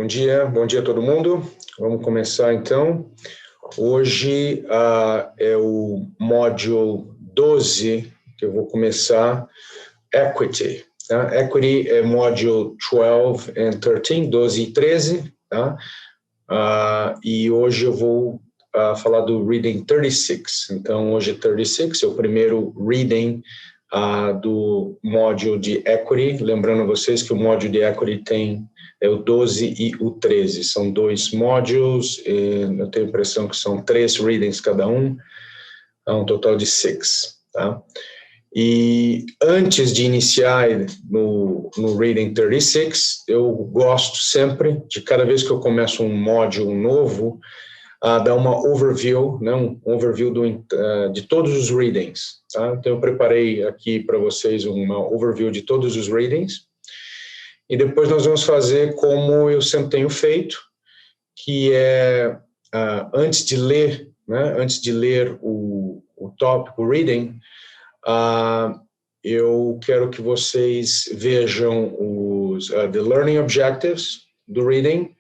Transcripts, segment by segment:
Bom dia a todo mundo. Vamos começar então. Hoje é o módulo 12 que eu vou começar, Equity. Tá? Equity é módulo 12 and 13, 12 e 13. Tá? E hoje eu vou falar do Reading 36. Então, hoje 36 é o primeiro Reading do módulo de Equity. Lembrando a vocês que o módulo de Equity tem o 12 e o 13. São dois módulos, eu tenho a impressão que são 3 readings cada um, um total de 6. Tá? E antes de iniciar no Reading 36, eu gosto sempre, de cada vez que eu começo um módulo novo, dar uma overview, né, um overview de todos os readings. Tá? Então eu preparei aqui para vocês uma overview de todos os readings, e depois nós vamos fazer como eu sempre tenho feito, que é, antes de ler o tópico reading, eu quero que vocês vejam os the learning objectives do reading,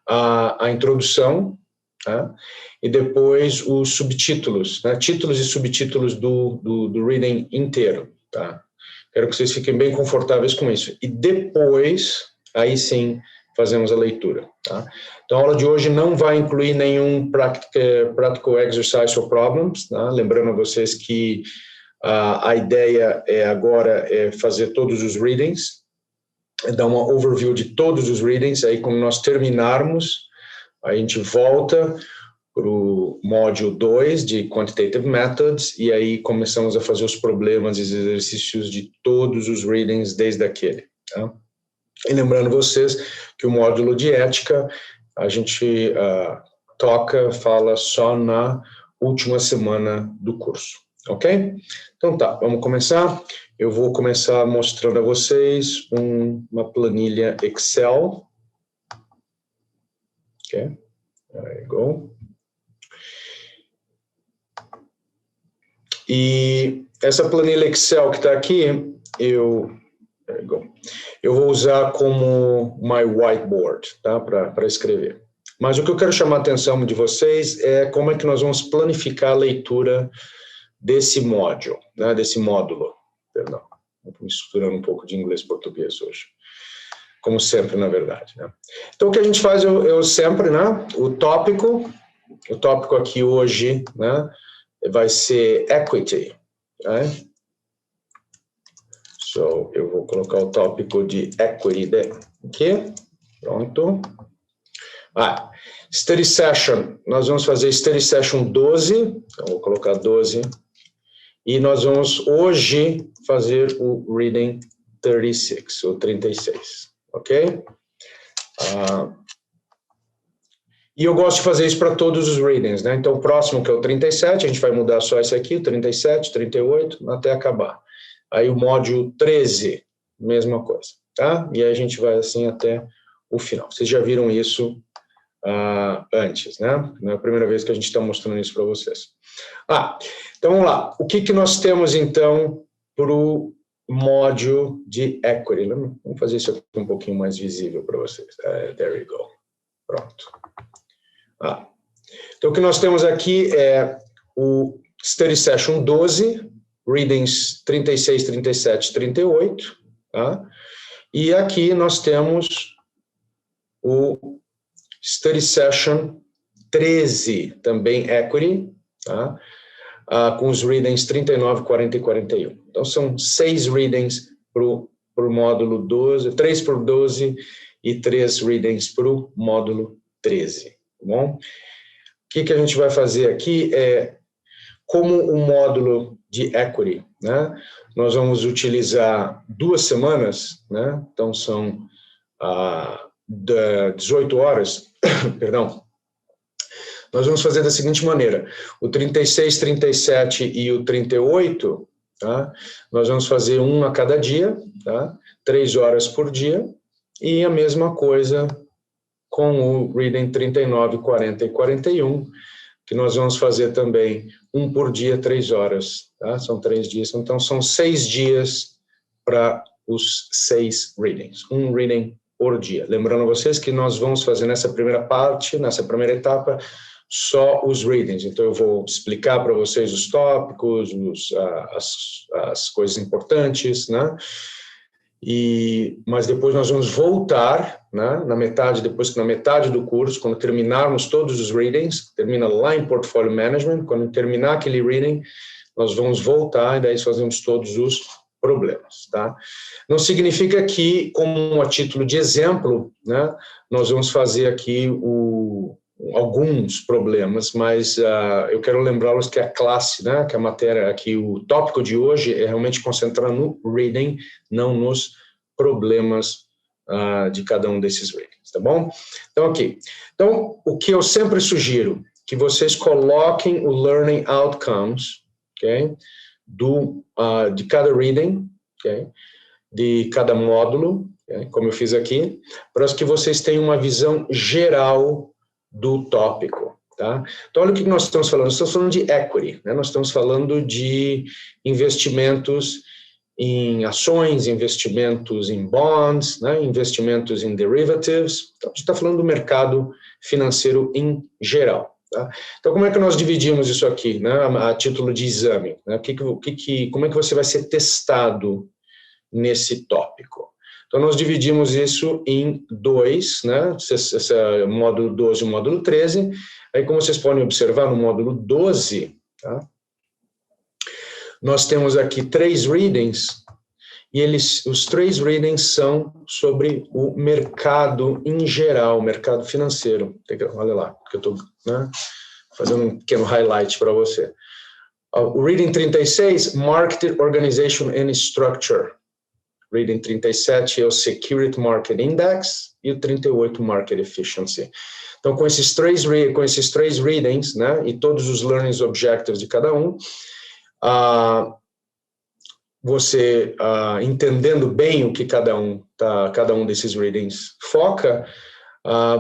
a introdução, tá? E depois os subtítulos, né? Títulos e subtítulos do reading inteiro. Tá? Quero que vocês fiquem bem confortáveis com isso. E depois, aí sim, fazemos a leitura. Tá? Então, a aula de hoje não vai incluir nenhum practical exercise or problems. Tá? Lembrando a vocês que a ideia agora é fazer todos os readings, dar uma overview de todos os readings. Aí, quando nós terminarmos, a gente volta para o módulo 2 de Quantitative Methods, e aí começamos a fazer os problemas e os exercícios de todos os readings desde aquele. Tá? E lembrando vocês que o módulo de ética, a gente fala só na última semana do curso, ok? Então tá, vamos começar. Eu vou começar mostrando a vocês uma planilha Excel. Ok, there you go. E essa planilha Excel que está aqui, eu vou usar como my whiteboard, tá? Para escrever. Mas o que eu quero chamar a atenção de vocês é como é que nós vamos planificar a leitura desse módulo, né? Perdão, estou misturando um pouco de inglês e português hoje. Como sempre, na verdade. Né? Então, o que a gente faz, eu sempre, né? O tópico aqui hoje, né? Vai ser Equity. Right? So, eu vou colocar o tópico de Equity aqui. Pronto. Study Session. Nós vamos fazer Study Session 12. Então, vou colocar 12. E nós vamos hoje fazer o Reading 36, ou 36. Ok? E eu gosto de fazer isso para todos os readings, né? Então, o próximo, que é o 37, a gente vai mudar só esse aqui, o 37, 38, até acabar. Aí o módulo 13, mesma coisa, tá? E aí a gente vai assim até o final. Vocês já viram isso antes, né? Não é a primeira vez que a gente está mostrando isso para vocês. Então vamos lá. O que nós temos, então, para o módulo de Equity? Vamos fazer isso aqui um pouquinho mais visível para vocês. There we go. Pronto. Então, o que nós temos aqui é o Study Session 12, Readings 36, 37, 38, tá? E aqui nós temos o Study Session 13, também Equity, tá? Com os Readings 39, 40 e 41. Então, são 6 Readings para o módulo 12, 3 para o 12 e 3 Readings para o módulo 13. Bom, o que a gente vai fazer aqui é, como o módulo de Equity, né, nós vamos utilizar 2 semanas, né, então são 18 horas, perdão, nós vamos fazer da seguinte maneira, o 36, 37 e o 38, tá, nós vamos fazer um a cada dia, tá, 3 horas por dia, e a mesma coisa com o Reading 39, 40 e 41, que nós vamos fazer também um por dia, 3 horas. Tá? São 3 dias, então são 6 dias para os 6 readings. Um reading por dia. Lembrando a vocês que nós vamos fazer nessa primeira parte, nessa primeira etapa, só os readings. Então, eu vou explicar para vocês os tópicos, as coisas importantes, né? Mas depois nós vamos voltar, né, depois que na metade do curso, quando terminarmos todos os readings, termina lá em Portfolio Management, quando terminar aquele reading, nós vamos voltar e daí fazemos todos os problemas, tá? Não significa que, como a título de exemplo, né, nós vamos fazer aqui alguns problemas, mas eu quero lembrá-los que a classe, né, que a matéria aqui, o tópico de hoje é realmente concentrar no reading, não nos problemas de cada um desses readings, tá bom? Então, aqui. Então, o que eu sempre sugiro, que vocês coloquem o learning outcomes, ok? De cada reading, ok? De cada módulo, okay? Como eu fiz aqui, para que vocês tenham uma visão geral do tópico, tá? Então, olha o que nós estamos falando. Nós estamos falando de equity, né? Nós estamos falando de investimentos em ações, investimentos em bonds, né? Investimentos em derivatives. Então, a gente está falando do mercado financeiro em geral, tá? Então, como é que nós dividimos isso aqui, né? A título de exame, né? Como é que você vai ser testado nesse tópico? Então, nós dividimos isso em dois, né? Esse é o módulo 12 e o módulo 13. Aí, como vocês podem observar, no módulo 12, tá? Nós temos aqui 3 readings, e os 3 readings são sobre o mercado em geral, o mercado financeiro. Olha lá, que eu estou, né, fazendo um pequeno highlight para você. O reading 36, Market Organization and Structure. Reading 37 é o Security Market Index e o 38 Market Efficiency. Então, com esses três readings, né, e todos os learning objectives de cada um, você entendendo bem o que cada um desses readings foca,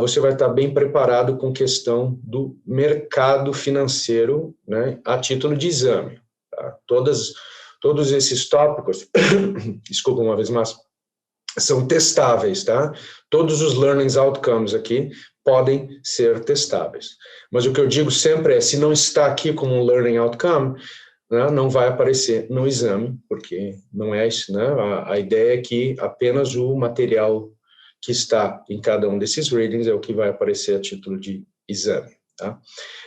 você vai estar bem preparado com questão do mercado financeiro, né, a título de exame. Tá? Todos esses tópicos, desculpa uma vez mais, são testáveis, tá? Todos os learning outcomes aqui podem ser testáveis. Mas o que eu digo sempre é, se não está aqui como um learning outcome, né, não vai aparecer no exame, porque não é isso, né? A ideia é que apenas o material que está em cada um desses readings é o que vai aparecer a título de exame, tá?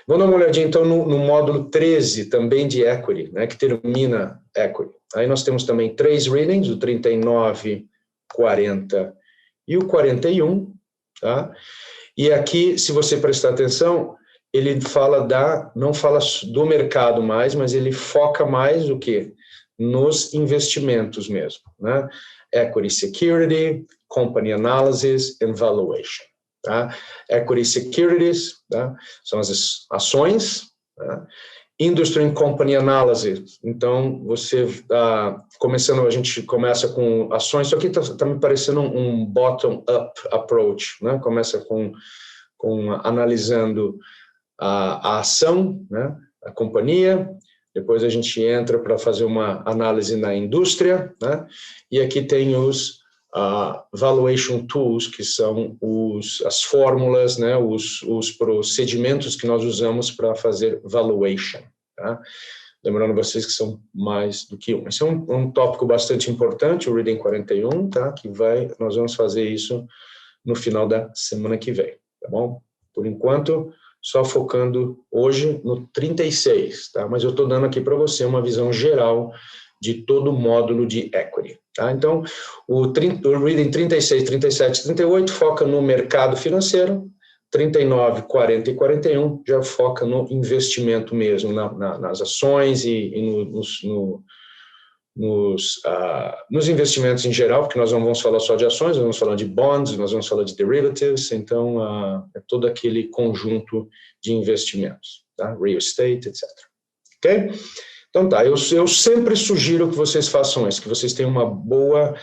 Vamos dar uma olhadinha, então, no módulo 13, também de equity, né, que termina equity. Aí nós temos também 3 readings, o 39, 40 e o 41, tá? E aqui, se você prestar atenção, ele não fala do mercado mais, mas ele foca mais o quê? Nos investimentos mesmo, né? Equity Security, Company Analysis and Valuation. Tá? Equity Securities, tá? São as ações, tá? Industry and Company Analysis, então a gente começa com ações, isso aqui está me parecendo um bottom-up approach, né? Começa com analisando a ação, né? A companhia, depois a gente entra para fazer uma análise na indústria, né? E aqui tem os valuation tools, que são as fórmulas, né, os procedimentos que nós usamos para fazer valuation, tá? Lembrando vocês que são mais do que um. Esse é um tópico bastante importante, o Reading 41, tá? Nós vamos fazer isso no final da semana que vem, tá bom? Por enquanto, só focando hoje no 36, tá? Mas eu estou dando aqui para você uma visão geral de todo o módulo de equity, tá? Então, o Reading 36, 37 e 38 foca no mercado financeiro, 39, 40 e 41 já foca no investimento mesmo, nas ações e nos investimentos em geral, porque nós não vamos falar só de ações, nós vamos falar de bonds, nós vamos falar de derivatives, então é todo aquele conjunto de investimentos, tá? Real estate, etc. Ok? Então tá, eu sempre sugiro que vocês façam isso, que vocês tenham uma boa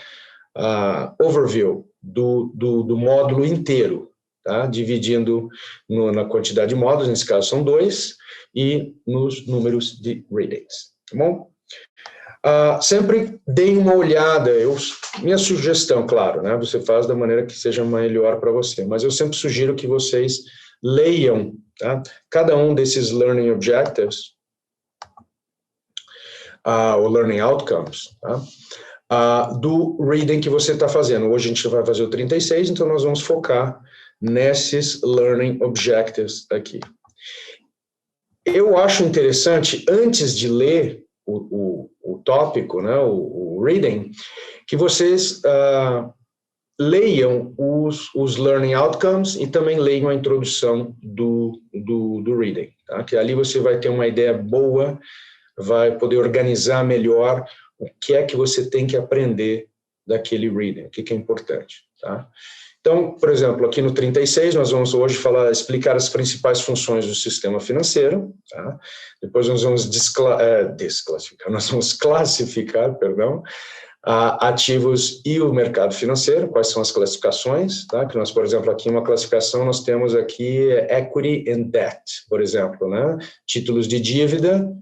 overview do módulo inteiro, tá? Dividindo na quantidade de módulos, nesse caso são 2, e nos números de readings, tá bom? Sempre deem uma olhada, minha sugestão, claro, né, você faz da maneira que seja melhor para você, mas eu sempre sugiro que vocês leiam, tá, cada um desses Learning Objectives, ou Learning Outcomes, tá, do reading que você está fazendo. Hoje a gente vai fazer o 36, então nós vamos focar nesses Learning Objectives aqui. Eu acho interessante, antes de ler o tópico, né, o reading, que vocês leiam os learning outcomes e também leiam a introdução do reading, tá? Que ali você vai ter uma ideia boa, vai poder organizar melhor o que é que você tem que aprender daquele reading, o que é importante, tá? Então, por exemplo, aqui no 36, nós vamos hoje explicar as principais funções do sistema financeiro, tá? Depois nós vamos classificar, ativos e o mercado financeiro, quais são as classificações, tá? Que nós, por exemplo, aqui uma classificação, nós temos aqui equity and debt, por exemplo, né? Títulos de dívida,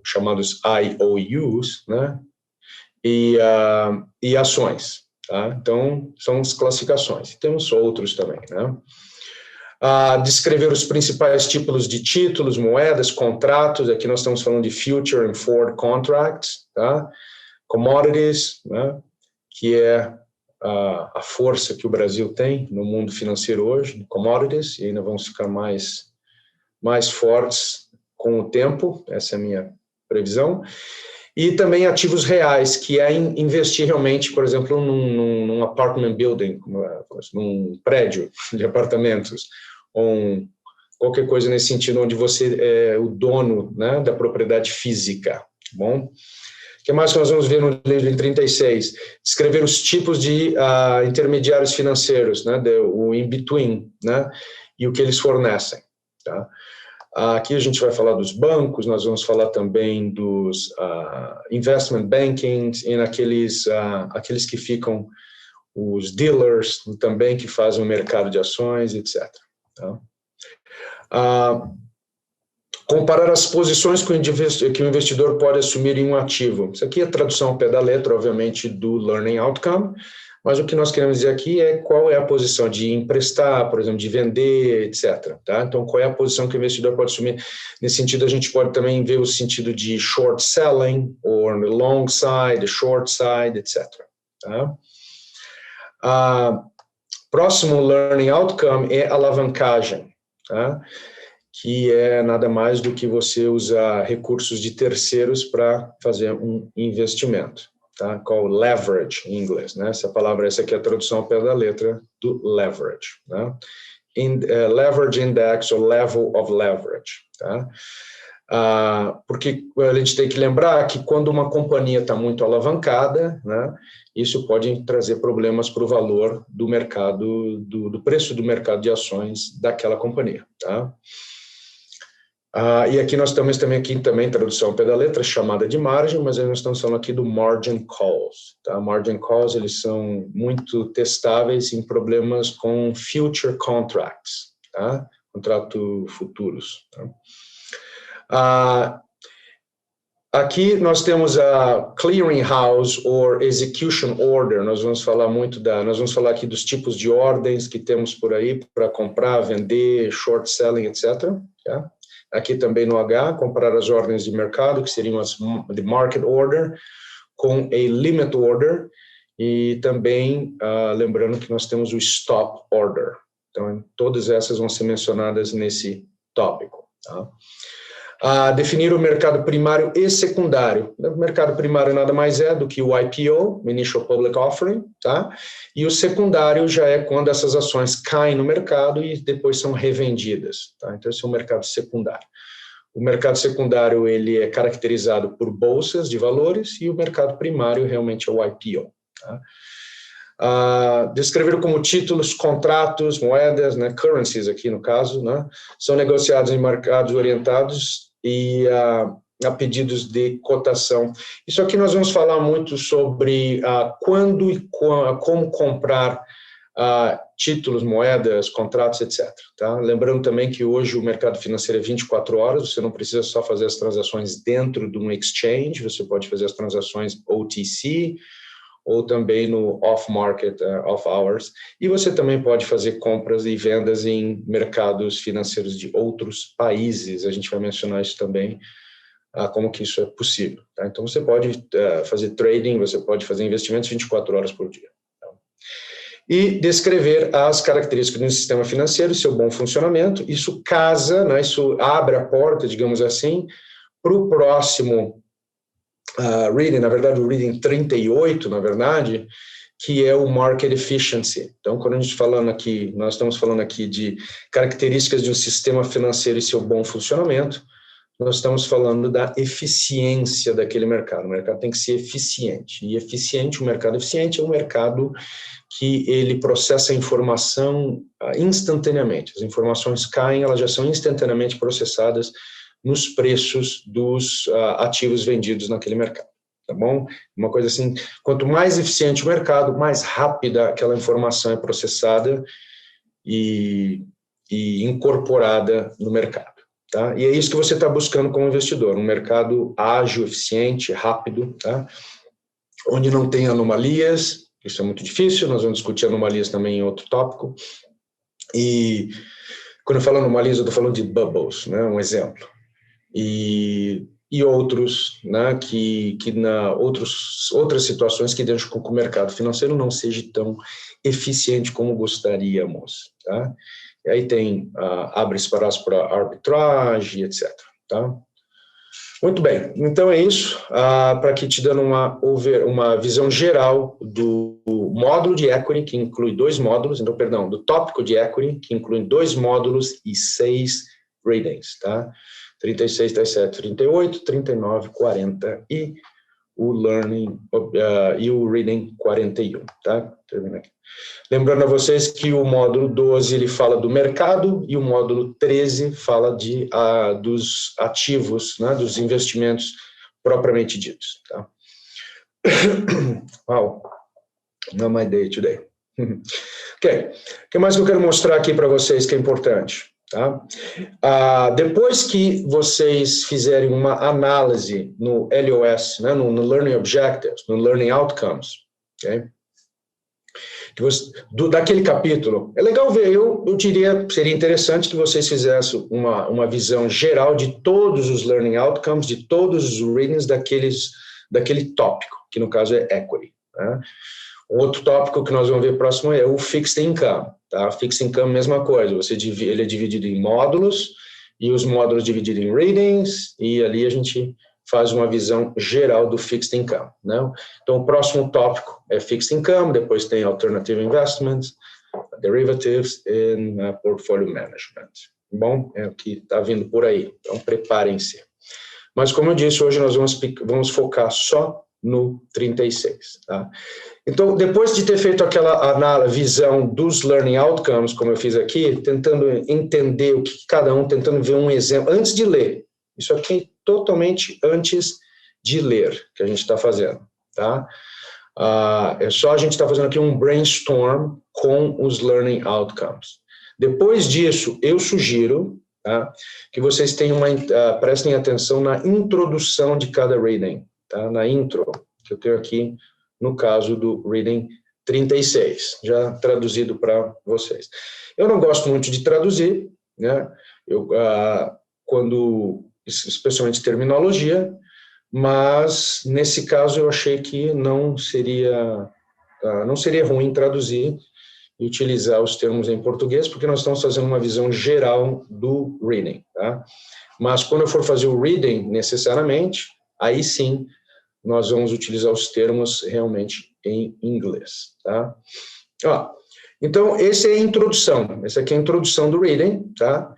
chamados IOUs, né? E ações. Tá? Então, são as classificações. Temos outros também, né? Descrever os principais tipos de títulos, moedas, contratos. Aqui nós estamos falando de future and forward contracts, tá? Commodities, né? Que é a força que o Brasil tem no mundo financeiro hoje, commodities, e ainda vamos ficar mais fortes com o tempo, essa é a minha previsão. E também ativos reais, que é investir realmente, por exemplo, num apartment building, num prédio de apartamentos, ou qualquer coisa nesse sentido, onde você é o dono, né, da propriedade física, tá bom? O que mais que nós vamos ver no livro 36? Descrever os tipos de intermediários financeiros, né, o in-between, né, e o que eles fornecem, tá? Aqui a gente vai falar dos bancos, nós vamos falar também dos investment banking, e aqueles que ficam, os dealers também, que fazem o mercado de ações, etc. Tá? Comparar as posições que o investidor pode assumir em um ativo. Isso aqui é a tradução ao pé da letra, obviamente, do Learning Outcome, mas o que nós queremos dizer aqui é qual é a posição de emprestar, por exemplo, de vender, etc. Tá? Então, qual é a posição que o investidor pode assumir? Nesse sentido, a gente pode também ver o sentido de short selling, ou long side, short side, etc. Tá? Próximo learning outcome é alavancagem, tá? Que é nada mais do que você usar recursos de terceiros para fazer um investimento. Tá? Called leverage em inglês, né? Essa aqui é a tradução ao pé da letra do leverage, né? Leverage index ou level of leverage, tá? Porque a gente tem que lembrar que quando uma companhia está muito alavancada, né, isso pode trazer problemas para o valor do mercado, do preço do mercado de ações daquela companhia, tá? E aqui nós temos também tradução ao pé da letra, chamada de margem, mas aí nós estamos falando aqui do margin calls. Tá? Margin calls, eles são muito testáveis em problemas com future contracts, tá? Contrato futuros. Tá? Aqui nós temos a clearinghouse or execution order. Nós vamos falar aqui dos tipos de ordens que temos por aí para comprar, vender, short selling, etc. Tá? Aqui também no H, comparar as ordens de mercado, que seriam as de market order, com a limit order, e também lembrando que nós temos o stop order. Então, todas essas vão ser mencionadas nesse tópico. Tá? Definir o mercado primário e secundário. O mercado primário nada mais é do que o IPO, o Initial Public Offering, tá? E o secundário já é quando essas ações caem no mercado e depois são revendidas, tá? Então, esse é o mercado secundário. O mercado secundário, ele é caracterizado por bolsas de valores e o mercado primário realmente é o IPO, tá? Descrever como títulos, contratos, moedas, né, currencies aqui no caso, né, são negociados em mercados orientados e a pedidos de cotação. Isso aqui nós vamos falar muito sobre quando e como comprar títulos, moedas, contratos, etc. Tá? Lembrando também que hoje o mercado financeiro é 24 horas, você não precisa só fazer as transações dentro de um exchange, você pode fazer as transações OTC, ou também no off-market, off-hours, e você também pode fazer compras e vendas em mercados financeiros de outros países, a gente vai mencionar isso também, como que isso é possível. Tá? Então, você pode fazer trading, você pode fazer investimentos 24 horas por dia. Tá? E descrever as características do sistema financeiro, seu bom funcionamento, isso casa, né, isso abre a porta, digamos assim, para o próximo reading, na verdade o reading 38, na verdade, que é o market efficiency. Então, quando a gente falando aqui, nós estamos falando aqui de características de um sistema financeiro e seu bom funcionamento, nós estamos falando da eficiência daquele mercado. O mercado tem que ser eficiente. E eficiente, o mercado eficiente é um mercado que ele processa a informação instantaneamente. As informações caem, elas já são instantaneamente processadas nos preços dos ativos vendidos naquele mercado, tá bom? Uma coisa assim, quanto mais eficiente o mercado, mais rápida aquela informação é processada e incorporada no mercado, tá? E é isso que você está buscando como investidor, um mercado ágil, eficiente, rápido, tá? Onde não tem anomalias, isso é muito difícil, nós vamos discutir anomalias também em outro tópico, e quando eu falo anomalias, eu estou falando de bubbles, né? Um exemplo. E outros, né, outras situações que deixam com que o mercado financeiro não seja tão eficiente como gostaríamos, tá? E aí tem, abre espaço para arbitragem, etc, tá? Muito bem, então é isso, para aqui te dando uma visão geral do módulo de equity, que inclui 2 módulos, então, perdão, do tópico de equity, que inclui 2 módulos e 6 readings, tá? 36, 37, 38, 39, 40 e o learning e o reading 41, tá? Termina aqui. Lembrando a vocês que o módulo 12 ele fala do mercado e o módulo 13 fala dos ativos, né, dos investimentos propriamente ditos, tá? Wow, not my day today. Ok, o que mais que eu quero mostrar aqui para vocês que é importante? Tá? Depois que vocês fizerem uma análise no LOS, né, no Learning Objectives, no Learning Outcomes, okay? Daquele capítulo, é legal ver, eu diria, seria interessante que vocês fizessem uma visão geral de todos os Learning Outcomes, de todos os readings daquele tópico, que no caso é Equity. Né? Outro tópico que nós vamos ver próximo é o Fixed Income. Tá? Fixed Income, mesma coisa, ele é dividido em módulos, e os módulos divididos em readings, e ali a gente faz uma visão geral do Fixed Income. Né? Então, o próximo tópico é Fixed Income, depois tem Alternative Investments, Derivatives e Portfolio Management. Bom, é o que está vindo por aí, então preparem-se. Mas, como eu disse, hoje nós vamos focar só no 36. Tá? Então, depois de ter feito aquela visão dos learning outcomes, como eu fiz aqui, tentando entender o que cada um, tentando ver um exemplo, antes de ler, isso aqui totalmente antes de ler, que a gente está fazendo, tá? É só a gente está fazendo aqui um brainstorm com os learning outcomes. Depois disso, eu sugiro, tá, que vocês prestem atenção na introdução de cada reading, tá? Na intro, que eu tenho aqui, no caso do reading 36, já traduzido para vocês. Eu não gosto muito de traduzir, né? Especialmente terminologia, mas nesse caso eu achei que não seria ruim traduzir e utilizar os termos em português, porque nós estamos fazendo uma visão geral do reading, tá? Mas quando eu for fazer o reading, necessariamente, aí sim, nós vamos utilizar os termos realmente em inglês, tá? Então, essa é a introdução, essa aqui é a introdução do reading, tá?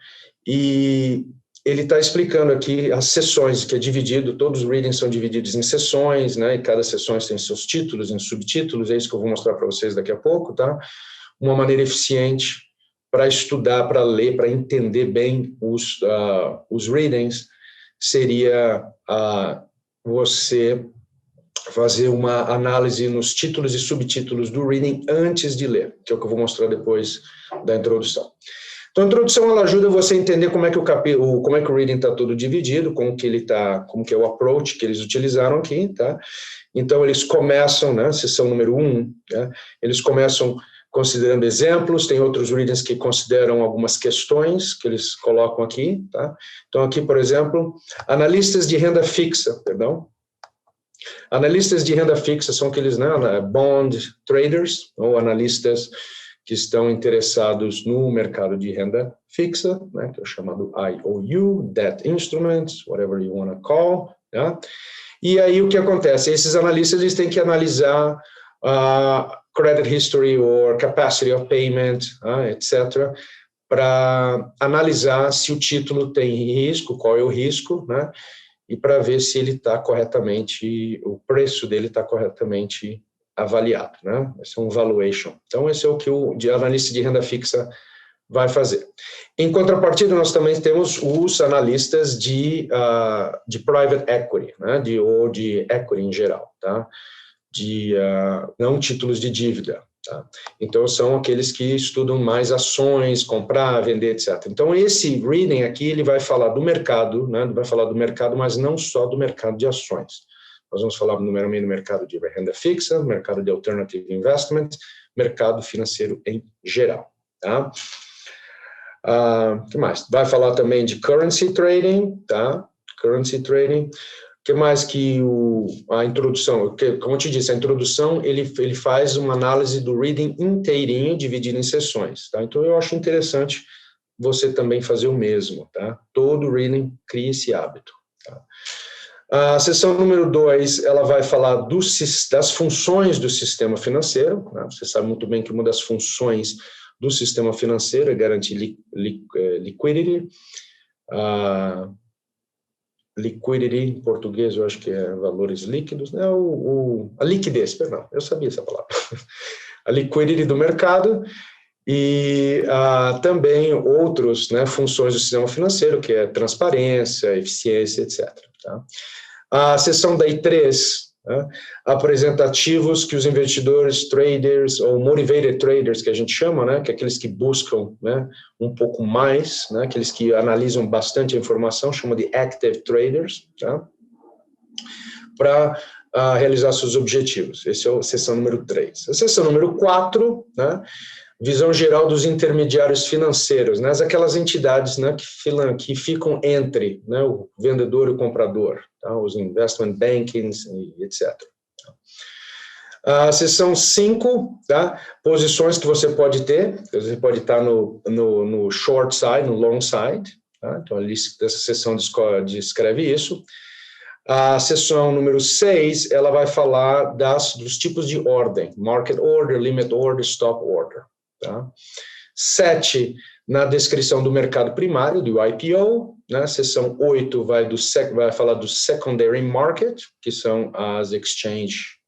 E ele está explicando aqui as sessões, que é dividido, todos os readings são divididos em sessões, né? E cada sessão tem seus títulos, em subtítulos, é isso que eu vou mostrar para vocês daqui a pouco, tá? Uma maneira eficiente para estudar, para ler, para entender bem os readings, seria você fazer uma análise nos títulos e subtítulos do reading antes de ler, que é o que eu vou mostrar depois da introdução. Então, a introdução ela ajuda você a entender como é que o reading está todo dividido, como que é o approach que eles utilizaram aqui, tá? Então, eles começam, né, sessão número 1, né, eles começam considerando exemplos, tem outros readings que consideram algumas questões que eles colocam aqui, tá? Então, aqui, por exemplo, analistas de renda fixa, Analistas de renda fixa são aqueles, né, bond traders, ou analistas que estão interessados no mercado de renda fixa, né, que é o chamado IOU, Debt Instruments, whatever you want to call, né? E aí o que acontece? Esses analistas eles têm que analisar credit history or capacity of payment, etc., para analisar se o título tem risco, qual é o risco, né? E para ver se ele está corretamente, o preço dele está corretamente avaliado, né? Esse é um valuation. Então, esse é o que o analista de renda fixa vai fazer. Em contrapartida, nós também temos os analistas de private equity, né? Ou de equity em geral, tá? Não títulos de dívida. Tá? Então, são aqueles que estudam mais ações, comprar, vender, etc. Então, esse reading aqui, ele vai falar do mercado, né? Vai falar do mercado, mas não só do mercado de ações. Nós vamos falar primeiramente do mercado de renda fixa, mercado de alternative investment, mercado financeiro em geral. Tá? Que mais? Vai falar também de currency trading, tá? Currency trading. O que mais que a introdução, como eu te disse, a introdução, ele faz uma análise do reading inteirinho, dividido em sessões, tá? Então, eu acho interessante você também fazer o mesmo, tá? Todo reading cria esse hábito, tá? A sessão número 2, ela vai falar das funções do sistema financeiro, né? Você sabe muito bem que uma das funções do sistema financeiro é garantir liquidity, liquidity, em português, eu acho que é valores líquidos, né? A liquidez, perdão, eu sabia essa palavra. A liquidity do mercado e também outras, né, funções do sistema financeiro, que é transparência, eficiência, etc. Tá? A seção daí 3, né, apresenta ativos que os investidores, traders, ou motivated traders, que a gente chama, né, que é aqueles que buscam, né, um pouco mais, né, aqueles que analisam bastante a informação, chama de active traders, tá, para realizar seus objetivos. Esse é a seção número 3. A seção número 4, né, visão geral dos intermediários financeiros, né, aquelas entidades, né, que ficam entre, né, o vendedor e o comprador, tá, os investment bankings, etc. A seção 5, tá, posições que você pode ter, você pode estar no short side, no long side, tá, então essa seção descreve isso. A seção número 6, ela vai falar dos tipos de ordem, market order, limit order, stop order. Tá? 7, na descrição do mercado primário, do IPO, né? Seção 8 vai falar do secondary market, que são as exchange,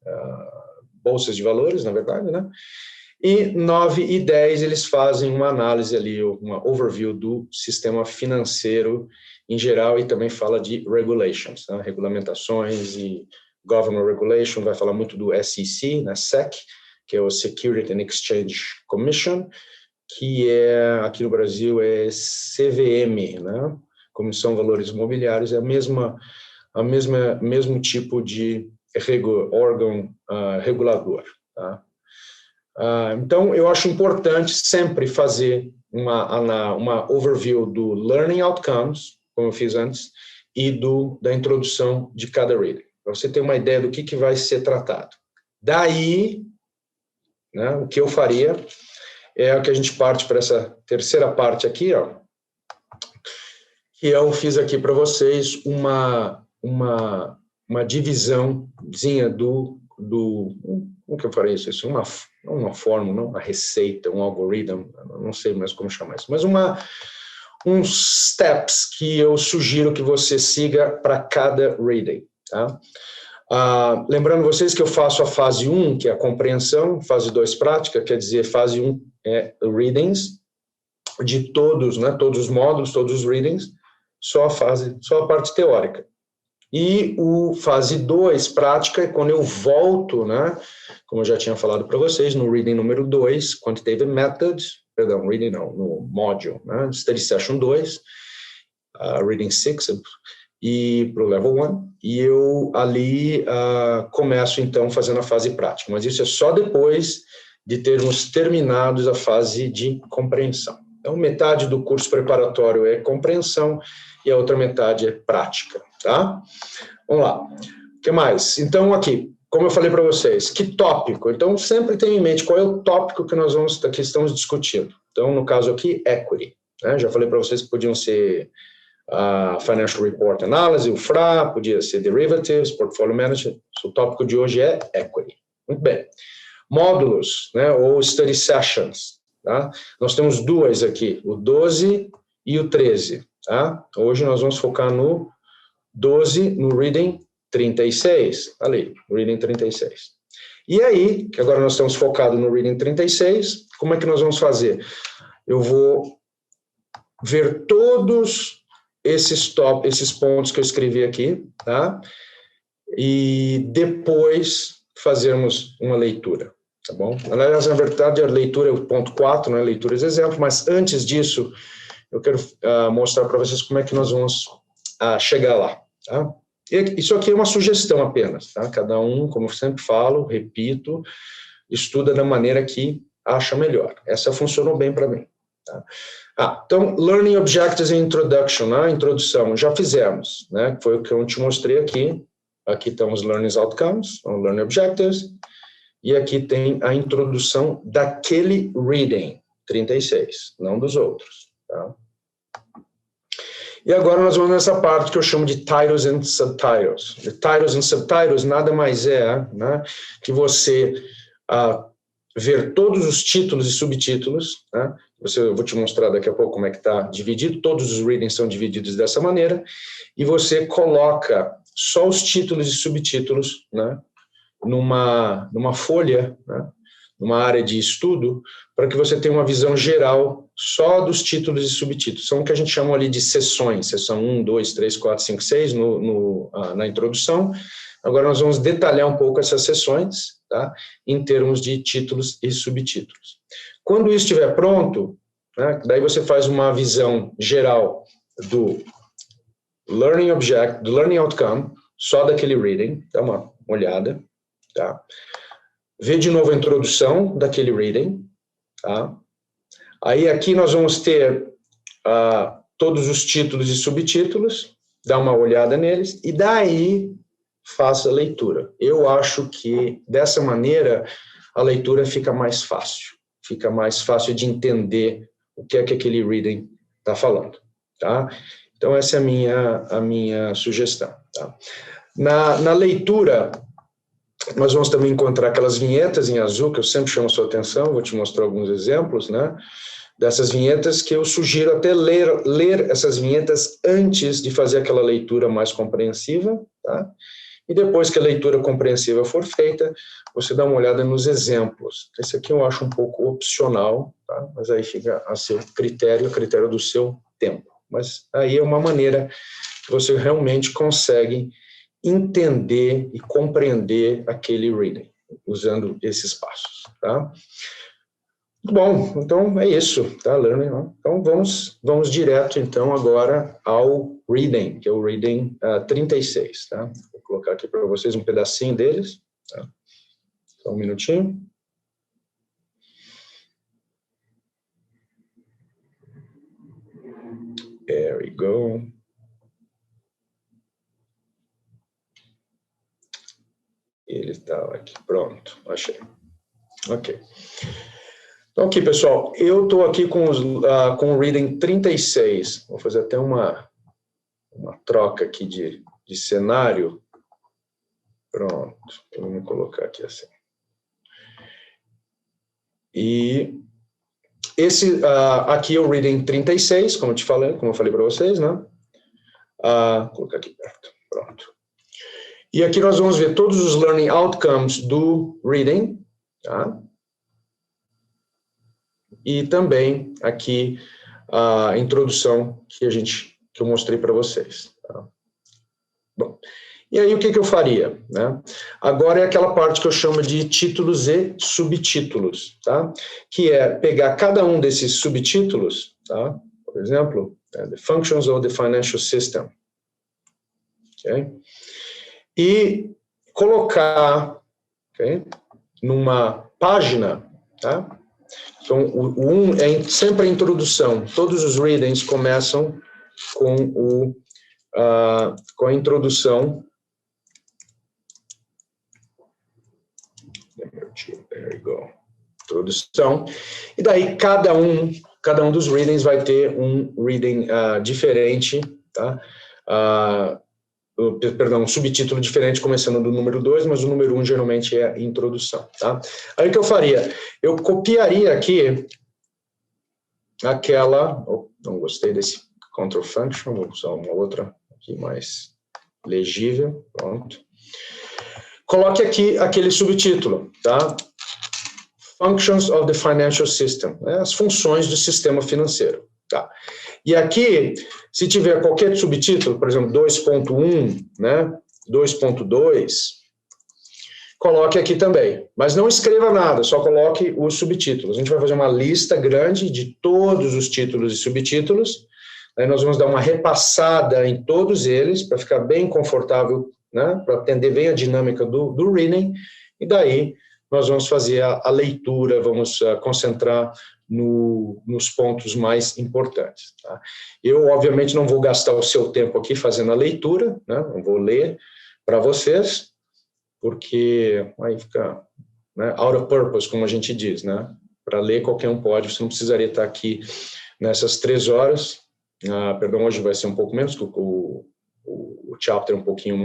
bolsas de valores, na verdade, né? E 9 e 10, eles fazem uma análise ali, uma overview do sistema financeiro em geral e também fala de regulations, né? Regulamentações e government regulation, vai falar muito do SEC, né? SEC, que é o Security and Exchange Commission, que aqui no Brasil é CVM, né? Comissão de Valores Imobiliários, é mesmo tipo de órgão regulador. Tá? Então, eu acho importante sempre fazer uma overview do learning outcomes, como eu fiz antes, e da introdução de cada reading, para você ter uma ideia do que vai ser tratado. Daí, né, o que eu faria é o que a gente parte para essa terceira parte aqui, ó, que eu fiz aqui para vocês uma divisãozinha como que eu farei isso? Uma fórmula, uma receita, um algoritmo, não sei mais como chamar isso, mas uns steps que eu sugiro que você siga para cada reading, tá? Lembrando vocês que eu faço a fase 1, que é a compreensão, fase 2, prática, quer dizer, fase 1 é readings, de todos, né, todos os módulos, todos os readings, só a parte teórica. E o fase 2, prática, é quando eu volto, né, como eu já tinha falado para vocês, no reading número 2, Quantitative Methods, perdão, reading não, no module, né, Study Session 2, reading 6, e para o Level 1, e eu ali começo, então, fazendo a fase prática. Mas isso é só depois de termos terminado a fase de compreensão. Então, metade do curso preparatório é compreensão e a outra metade é prática, tá? Vamos lá. O que mais? Então, aqui, como eu falei para vocês, que tópico? Então, sempre tenha em mente qual é o tópico que nós estamos discutindo. Então, no caso aqui, equity, né? Já falei para vocês que podiam ser Financial Report Analysis, o FRA, podia ser Derivatives, Portfolio Management. O tópico de hoje é equity. Muito bem. Módulos, né, ou Study Sessions, tá? Nós temos duas aqui, o 12 e o 13, tá? Hoje nós vamos focar no 12, no Reading 36, ali, Reading 36. E aí, que agora nós estamos focados no Reading 36, como é que nós vamos fazer? Eu vou ver todos esses pontos que eu escrevi aqui, tá? E depois fazermos uma leitura, tá bom? Aliás, na verdade, a leitura é o ponto 4, né? Leituras exemplo, mas antes disso, eu quero mostrar para vocês como é que nós vamos chegar lá, tá? Isso aqui é uma sugestão apenas, tá? Cada um, como eu sempre falo, repito, estuda da maneira que acha melhor. Essa funcionou bem para mim, tá? Então, Learning Objectives and Introduction, né? Introdução, já fizemos, né? Foi o que eu te mostrei aqui. Aqui estão os Learning Outcomes, Learning Objectives, e aqui tem a introdução daquele Reading 36, não dos outros, tá? E agora nós vamos nessa parte que eu chamo de Titles and Subtitles. The Titles and Subtitles nada mais é, né, que você ver todos os títulos e subtítulos, né? Eu vou te mostrar daqui a pouco como é que está dividido, todos os readings são divididos dessa maneira, e você coloca só os títulos e subtítulos, né, numa folha, né, numa área de estudo, para que você tenha uma visão geral só dos títulos e subtítulos. São o que a gente chama ali de seções, seção 1, 2, 3, 4, 5, 6, na introdução. Agora nós vamos detalhar um pouco essas seções, tá, em termos de títulos e subtítulos. Quando isso estiver pronto, né, daí você faz uma visão geral do Learning Object, do Learning Outcome, só daquele reading, dá uma olhada, tá? Vê de novo a introdução daquele reading, tá? Aí aqui nós vamos ter todos os títulos e subtítulos, dá uma olhada neles, e daí faça a leitura. Eu acho que dessa maneira a leitura fica mais fácil de entender o que é que aquele reading está falando, tá? Então essa é a minha sugestão, tá? Na leitura, nós vamos também encontrar aquelas vinhetas em azul, que eu sempre chamo a sua atenção, vou te mostrar alguns exemplos, né, dessas vinhetas, que eu sugiro até ler essas vinhetas antes de fazer aquela leitura mais compreensiva, tá? E depois que a leitura compreensiva for feita, você dá uma olhada nos exemplos. Esse aqui eu acho um pouco opcional, tá? Mas aí fica a seu critério, a critério do seu tempo. Mas aí é uma maneira que você realmente consegue entender e compreender aquele reading, usando esses passos, tá? Bom, então é isso, tá, learning? Então vamos direto, então, agora ao reading, que é o reading 36, tá? Vou colocar aqui para vocês um pedacinho deles, tá? Só um minutinho. There we go. Ele está aqui, pronto, achei. Ok. Então, aqui, pessoal, eu estou aqui com o Reading 36. Vou fazer até uma troca aqui de cenário. Pronto, vamos colocar aqui assim. E esse aqui é o Reading 36, como eu falei para vocês, né? Vou colocar aqui perto, pronto. E aqui nós vamos ver todos os learning outcomes do reading, tá? E também aqui a introdução que eu mostrei para vocês, tá? Bom, e aí o que eu faria, né? Agora é aquela parte que eu chamo de títulos e subtítulos, tá? Que é pegar cada um desses subtítulos, tá? Por exemplo, The Functions of the Financial System, ok? E colocar, ok, numa página, tá? Então, o 1 é sempre a introdução. Todos os readings começam com a introdução. There you go. Introdução. E daí cada um dos readings vai ter um reading diferente, tá? Perdão, um subtítulo diferente, começando do número 2, mas o número 1 geralmente é a introdução, tá? Aí o que eu faria? Eu copiaria aqui aquela... Oh, não gostei desse control function, vou usar uma outra aqui mais legível, pronto. Coloque aqui aquele subtítulo, tá? Functions of the Financial System, né? As funções do sistema financeiro, tá? E aqui, se tiver qualquer subtítulo, por exemplo, 2.1, né? 2.2, coloque aqui também. Mas não escreva nada, só coloque os subtítulos. A gente vai fazer uma lista grande de todos os títulos e subtítulos. Aí nós vamos dar uma repassada em todos eles, para ficar bem confortável, né? Para atender bem a dinâmica do reading. E daí nós vamos fazer a leitura, vamos concentrar nos pontos mais importantes. Tá? Eu, obviamente, não vou gastar o seu tempo aqui fazendo a leitura, né? Não vou ler para vocês, porque aí fica, né, out of purpose, como a gente diz, né? Para ler qualquer um pode, você não precisaria estar aqui nessas 3 horas. Perdão, hoje vai ser um pouco menos, porque o chapter é um pouquinho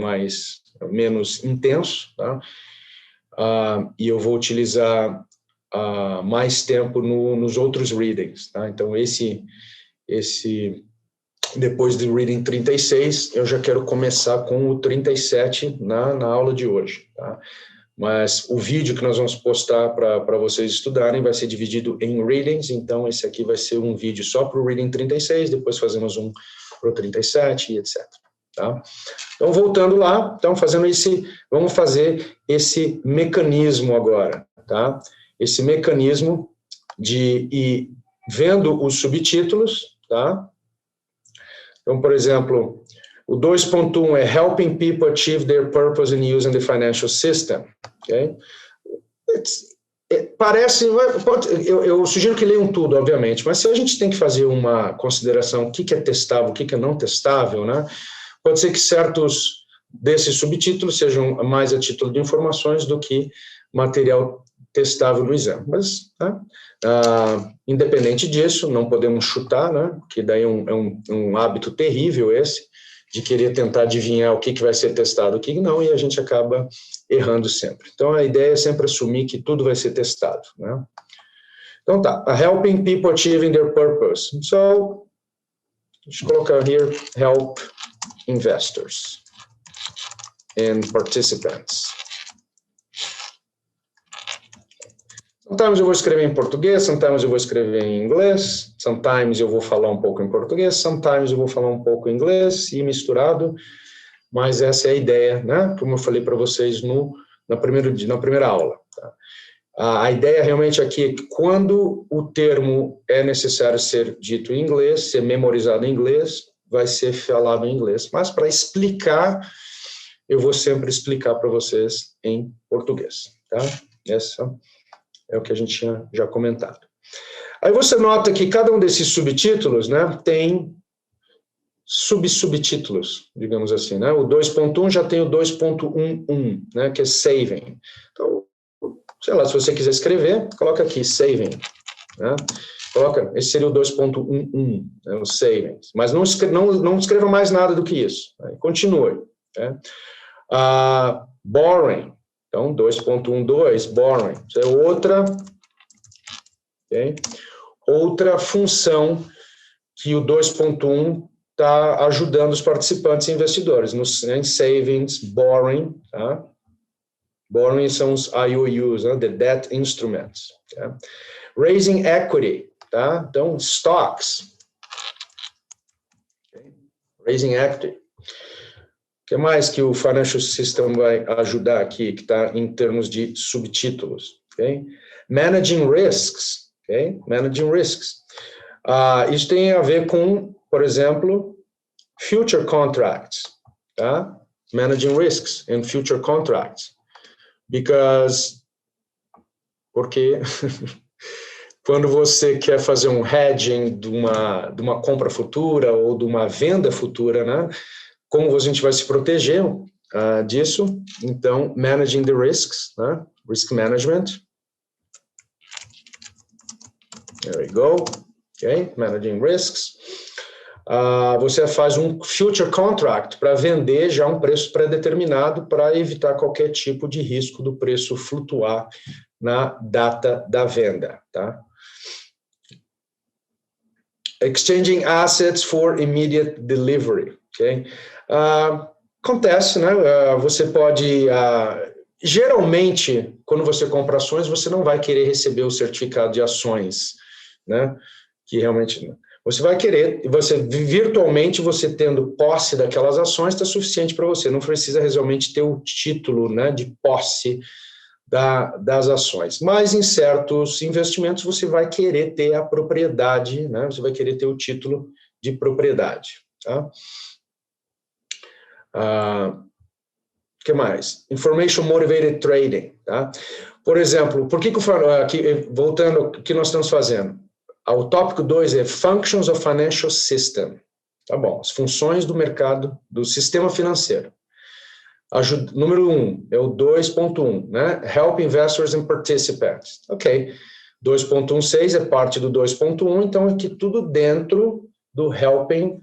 menos intenso, tá? E eu vou utilizar mais tempo nos outros readings, tá? Então, depois do reading 36, eu já quero começar com o 37 na aula de hoje, tá? Mas o vídeo que nós vamos postar para vocês estudarem vai ser dividido em readings, então esse aqui vai ser um vídeo só para o reading 36, depois fazemos um para o 37 e etc. Tá? Então, voltando lá, vamos fazer esse mecanismo agora, tá? Esse mecanismo de ir vendo os subtítulos, tá? Então, por exemplo, o 2.1 é Helping People Achieve Their Purpose in Using the Financial System, ok? Parece, eu sugiro que leiam tudo, obviamente, mas se a gente tem que fazer uma consideração, o que é testável, o que é não testável, né? Pode ser que certos desses subtítulos sejam mais a título de informações do que material testável no exame. Mas, tá? Independente disso, não podemos chutar, né? Que daí é um hábito terrível esse, de querer tentar adivinhar o que vai ser testado e o que não, e a gente acaba errando sempre. Então, a ideia é sempre assumir que tudo vai ser testado, né? Então, tá. Helping people achieving their purpose. So, deixa eu colocar here, help investors and participants. Sometimes eu vou escrever em português, sometimes eu vou escrever em inglês, sometimes eu vou falar um pouco em português, sometimes eu vou falar um pouco em inglês e misturado, mas essa é a ideia, né? Como eu falei para vocês na primeira aula. Tá? A ideia realmente aqui é que quando o termo é necessário ser dito em inglês, ser memorizado em inglês, vai ser falado em inglês. Mas para explicar, eu vou sempre explicar para vocês em português, tá? Essa é o que a gente tinha já comentado. Aí você nota que cada um desses subtítulos, né, tem subtítulos, digamos assim, né? O 2.1 já tem o 2.11, né, que é saving. Então, sei lá, se você quiser escrever, coloca aqui, saving, né? Esse seria o 2.11, né, o savings. Mas não escreva mais nada do que isso. Né? Continue. Né? Borrowing. Então, 2.12, borrowing. Isso é outra função que o 2.1 está ajudando os participantes e investidores. Em savings, borrowing. Tá? Borrowing são os IOUs, né? The debt instruments. Tá? Raising equity. Tá? Então, stocks. Okay. Raising equity. que mais que o Financial System vai ajudar aqui, que está em termos de subtítulos? Okay? Managing Risks. Okay? Managing Risks. Isso tem a ver com, por exemplo, Future Contracts. Tá? Managing Risks in Future Contracts. Porque quando você quer fazer um hedging de uma compra futura ou de uma venda futura, né? Como a gente vai se proteger disso? Então, managing the risks, né? Risk management. There we go. Okay, managing risks. Você faz um future contract para vender já um preço pré-determinado para evitar qualquer tipo de risco do preço flutuar na data da venda, tá? Exchanging assets for immediate delivery, ok? Acontece, né? Você pode... geralmente, quando você compra ações, você não vai querer receber o certificado de ações, né? Que realmente... Você vai querer, virtualmente, você tendo posse daquelas ações, está suficiente para você, não precisa realmente ter o título, né, de posse das ações. Mas em certos investimentos você vai querer ter a propriedade, né, você vai querer ter o título de propriedade. Tá? Que mais? Information Motivated Trading. Tá? Por exemplo, por que eu falo aqui, voltando ao que nós estamos fazendo? O tópico 2 é Functions of Financial System. Tá bom, as funções do mercado, do sistema financeiro. Número 1 é o 2.1, né? Help Investors and Participants. Ok. 2.16 é parte do 2.1, então aqui tudo dentro do Helping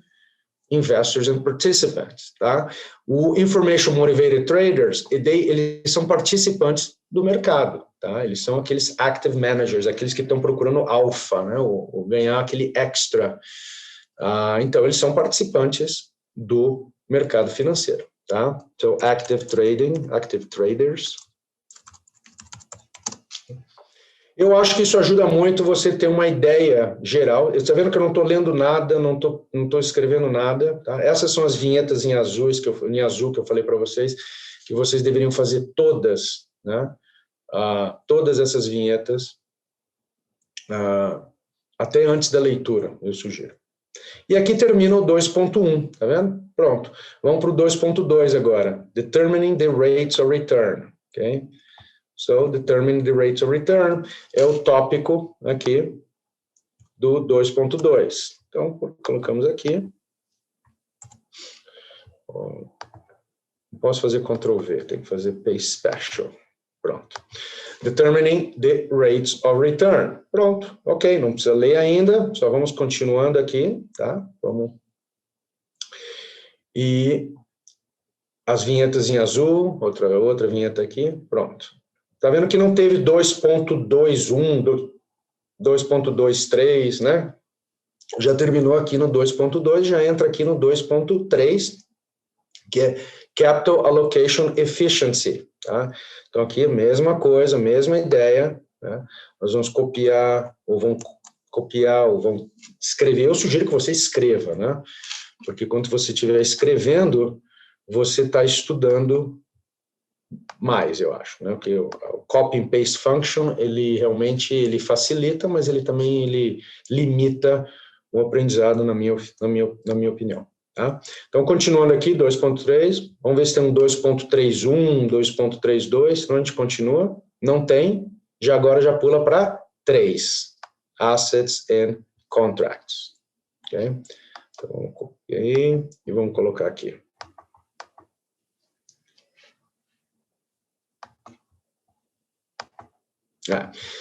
Investors and Participants. Tá? O Information Motivated Traders, eles são participantes do mercado. Tá? Eles são aqueles active managers, aqueles que estão procurando alfa, né? ou ganhar aquele extra. Então, eles são participantes do mercado financeiro. Tá? Então, active trading, active traders. Eu acho que isso ajuda muito você ter uma ideia geral. Está vendo que eu não estou lendo nada, não estou escrevendo nada. Tá? Essas são as vinhetas em azul que eu falei para vocês, que vocês deveriam fazer todas, né? Todas essas vinhetas, até antes da leitura, eu sugiro. E aqui termina o 2.1, tá vendo? Pronto. Vamos para o 2.2 agora. Determining the rates of return. Ok? So, determining the rates of return é o tópico aqui do 2.2. Então, colocamos aqui. Não posso fazer Ctrl V, tem que fazer Paste Special. Pronto. Determining the rates of return. Pronto, ok, não precisa ler ainda, só vamos continuando aqui, tá? Vamos. E as vinhetas em azul, outra vinheta aqui, pronto. Tá vendo que não teve 2.21, 2.23, né? Já terminou aqui no 2.2, já entra aqui no 2.3, que é Capital Allocation Efficiency, tá? Então, aqui a mesma coisa, a mesma ideia, né? Nós vamos copiar, ou vão escrever. Eu sugiro que você escreva, né? Porque quando você estiver escrevendo, você está estudando mais, eu acho, né? Porque o copy and paste function, ele realmente facilita, mas ele também limita o aprendizado, na minha opinião. Tá? Então, continuando aqui, 2.3, vamos ver se tem um 2.31, 2.32, então a gente continua, não tem, agora já pula para 3, Assets and Contracts. Okay? Então, vamos copiar aí e vamos colocar aqui.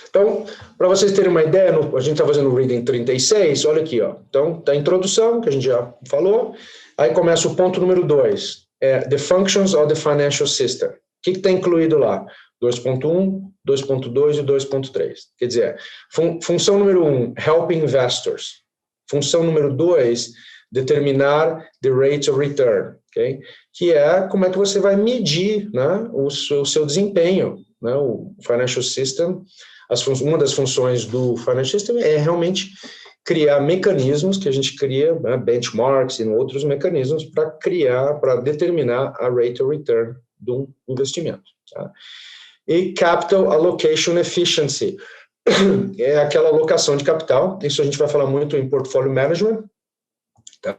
Então, para vocês terem uma ideia, a gente está fazendo o Reading 36, olha aqui, ó. Então, tá a introdução, que a gente já falou, aí começa o ponto número 2, The Functions of the Financial System. O que está incluído lá? 2.1, 2.2 e 2.3. Quer dizer, função número 1, Help Investors. Função número 2, determinar the rates of return, okay? Que é como é que você vai medir, né, o seu desempenho. Né, o Financial System, uma das funções do Financial System é realmente criar mecanismos que a gente cria, né, benchmarks e outros mecanismos para determinar a rate of return de um investimento. Tá? E capital allocation efficiency é aquela alocação de capital, isso a gente vai falar muito em portfolio management, tá?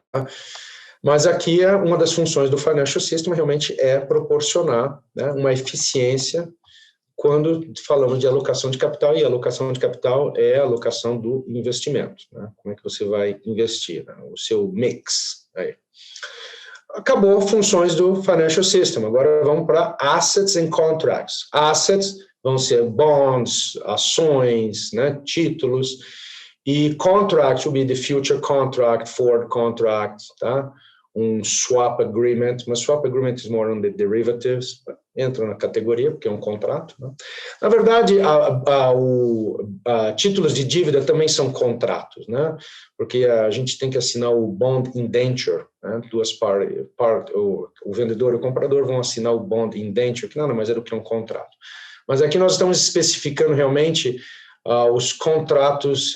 Mas aqui uma das funções do financial system realmente é proporcionar, né, uma eficiência quando falamos de alocação de capital, e a alocação de capital é a alocação do investimento, né? Como é que você vai investir, né? O seu mix. Aí. Acabou funções do financial system, agora vamos para assets and contracts. Assets vão ser bonds, ações, né, títulos, e contract will be the future contract, forward contract, tá? Um swap agreement, mas swap agreement is more on the derivatives, entra na categoria, porque é um contrato. Né? Na verdade, títulos de dívida também são contratos, né? Porque a gente tem que assinar o bond indenture, né? Duas partes, o vendedor e o comprador vão assinar o bond indenture, que nada mais é do que um contrato. Mas aqui nós estamos especificando realmente os contratos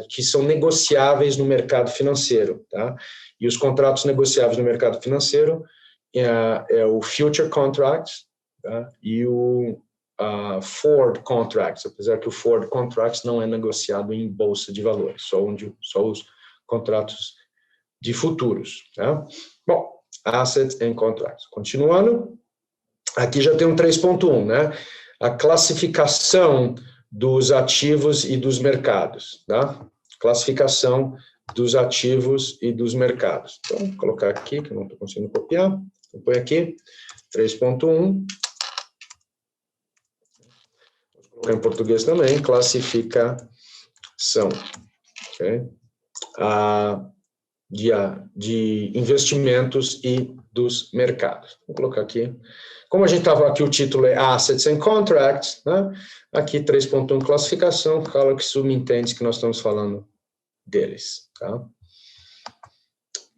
que são negociáveis no mercado financeiro, tá? E os contratos negociáveis no mercado financeiro é o future contracts, tá? E o forward contracts, apesar que o forward contracts não é negociado em bolsa de valores, só os contratos de futuros, tá? Bom, assets and contracts. Continuando, aqui já tem um 3.1, né? A classificação dos ativos e dos mercados, tá? Classificação dos ativos e dos mercados. Então, vou colocar aqui, que eu não estou conseguindo copiar. Então, põe aqui, 3.1. Vou colocar em português também, classificação. Okay? De investimentos e dos mercados. Vou colocar aqui. Como a gente estava aqui, o título é Assets and Contracts, né? Aqui 3.1 classificação, claro que subentende que nós estamos falando deles, tá? O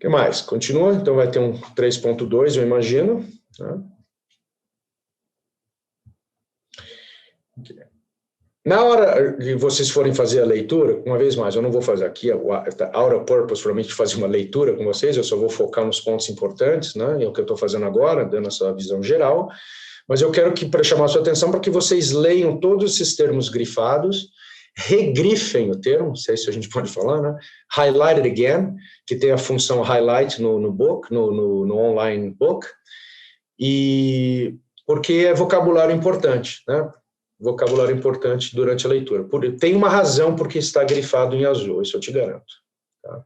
que mais? Continua, então vai ter um 3.2, eu imagino, tá? Na hora que vocês forem fazer a leitura, uma vez mais, eu não vou fazer aqui, out of purpose, provavelmente fazer uma leitura com vocês, eu só vou focar nos pontos importantes, né? É o que eu estou fazendo agora, dando essa visão geral, mas eu quero para chamar a sua atenção para que vocês leiam todos esses termos grifados, regrifem o termo, não sei se a gente pode falar, né? Highlight it again, que tem a função highlight no book, no online book, e porque é vocabulário importante, né? Vocabulário importante durante a leitura. Tem uma razão porque está grifado em azul, isso eu te garanto. Tá?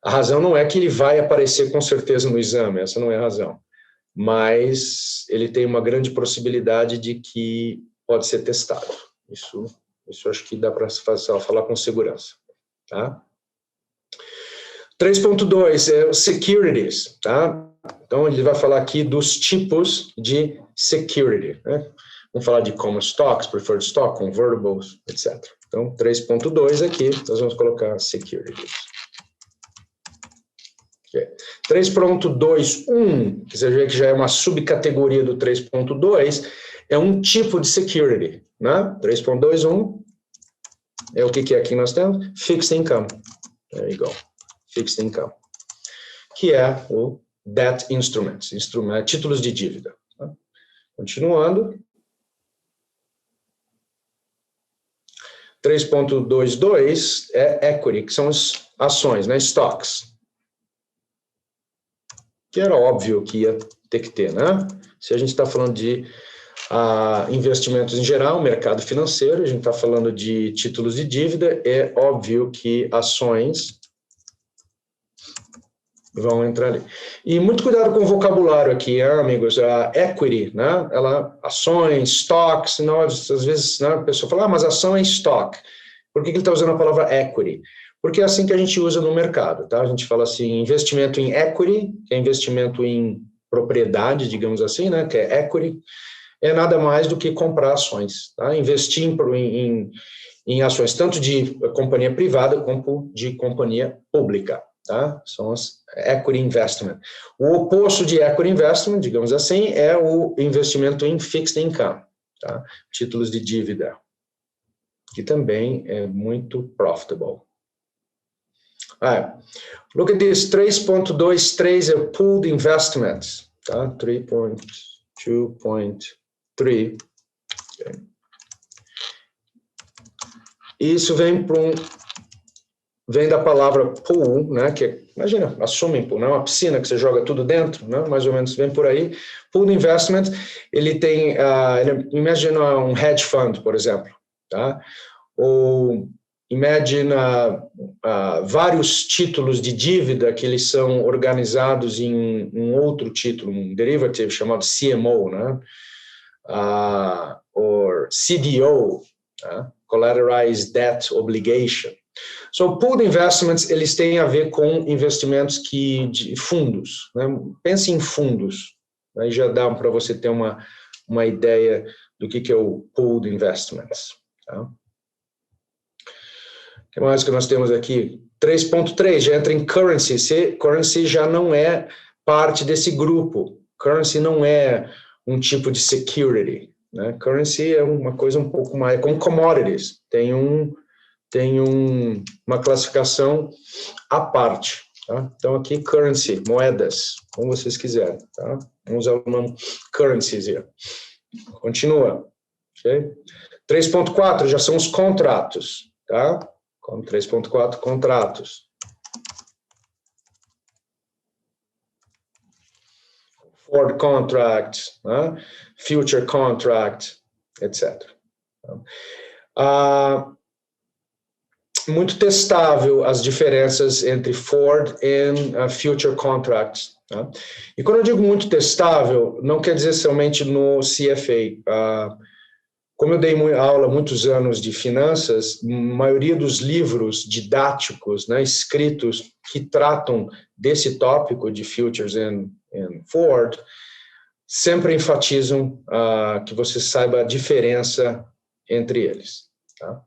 A razão não é que ele vai aparecer com certeza no exame, essa não é a razão. Mas ele tem uma grande possibilidade de que pode ser testado. Isso acho que dá para falar com segurança. Tá? 3.2 é securities. Tá? Então, ele vai falar aqui dos tipos de security, né? Vamos falar de common stocks, preferred stock, convertibles, etc. Então, 3.2 aqui, nós vamos colocar securities. Okay. 3.2.1, que você vê que já é uma subcategoria do 3.2, é um tipo de security, né? 3.2.1 é o que é aqui nós temos? Fixed income. There you go. Fixed income. Que é o debt instruments, títulos de dívida. Tá? Continuando. 3.22 é equity, que são as ações, né, stocks. Que era óbvio que ia ter que ter, né? Se a gente está falando de investimentos em geral, mercado financeiro, a gente está falando de títulos de dívida, é óbvio que ações vão entrar ali. E muito cuidado com o vocabulário aqui, amigos. A equity, né? Ações, stocks, nós, às vezes, né, a pessoa fala, mas ação é stock. Por que ele está usando a palavra equity? Porque é assim que a gente usa no mercado, tá? A gente fala assim, investimento em equity, que é investimento em propriedade, digamos assim, né? Que é equity, é nada mais do que comprar ações, tá? Investir em ações, tanto de companhia privada como de companhia pública. Tá? São as equity investment. O oposto de equity investment, digamos assim, é o investimento em fixed income, tá? Títulos de dívida, que também é muito profitable. Look at this, 3.23 é pooled investments, tá? 3.2.3. Okay. Isso vem da palavra pool, né? Que imagina, a swimming pool, né? Uma piscina que você joga tudo dentro, né? Mais ou menos vem por aí. Pooled investment, ele tem, imagina um hedge fund, por exemplo, tá? Ou imagina vários títulos de dívida que eles são organizados em um outro título, um derivative chamado CMO, né? Or CDO, Collateralized Debt Obligation. So, pooled investments, eles têm a ver com investimentos de fundos, né? Pense em fundos, aí já dá para você ter uma ideia do que é o pooled investments, tá? O que mais que nós temos aqui? 3.3 já entra em currency. Currency já não é parte desse grupo. Currency não é um tipo de security, né? Currency é uma coisa um pouco mais, como commodities, tem uma classificação à parte, tá? Então aqui currency, moedas, como vocês quiserem, tá? Vamos usar o nome currencies here. Continua, ok? 3.4 já são os contratos, tá? 3.4 contratos. Forward contract, future contract, etc. Muito testável as diferenças entre forward e future contracts. Tá? E quando eu digo muito testável, não quer dizer somente no CFA. Como eu dei aula há muitos anos de finanças, a maioria dos livros didáticos, né, escritos que tratam desse tópico de futures and forward, sempre enfatizam que você saiba a diferença entre eles. Tá?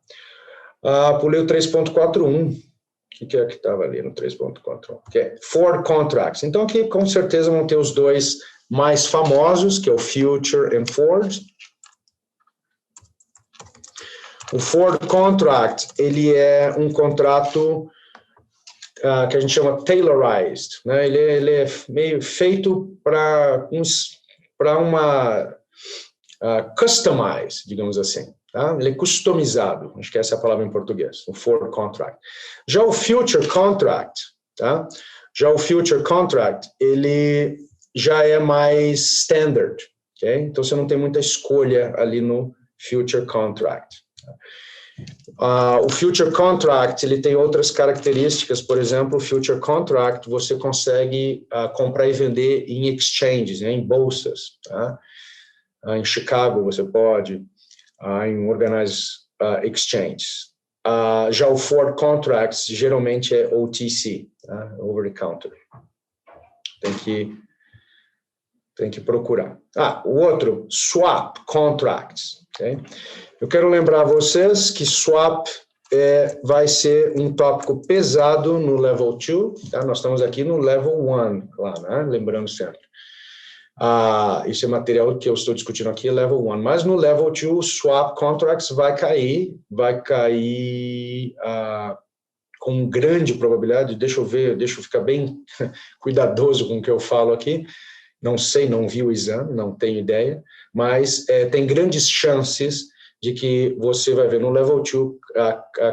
Pulei o 3.41. O que é que estava ali no 3.41? Okay. Forward contracts. Então, aqui, com certeza, vão ter os dois mais famosos, que é o future and forward. O forward contract, ele é um contrato que a gente chama tailorized, né? Ele é meio feito para uma customize, digamos assim. Tá? Ele é customizado, acho que essa é a palavra em português, o forward contract. Já o future contract, tá? Ele já é mais standard, ok? Então você não tem muita escolha ali no future contract. O future contract, ele tem outras características, por exemplo, o future contract você consegue comprar e vender em exchanges, né, em bolsas, tá? Em Chicago você pode, em organized exchanges. Já o forward contracts geralmente é OTC, tá? Over the counter. Tem que procurar. O outro, swap contracts, ok? Eu quero lembrar a vocês que swap vai ser um tópico pesado no level 2, tá? Nós estamos aqui no level 1, lá, né? Lembrando sempre. Isso é material que eu estou discutindo aqui, level 1. Mas no level 2, swap contracts vai cair com grande probabilidade. Deixa eu ficar bem cuidadoso com o que eu falo aqui. Não sei, não vi o exame, não tenho ideia, mas tem grandes chances de que você vai ver no level 2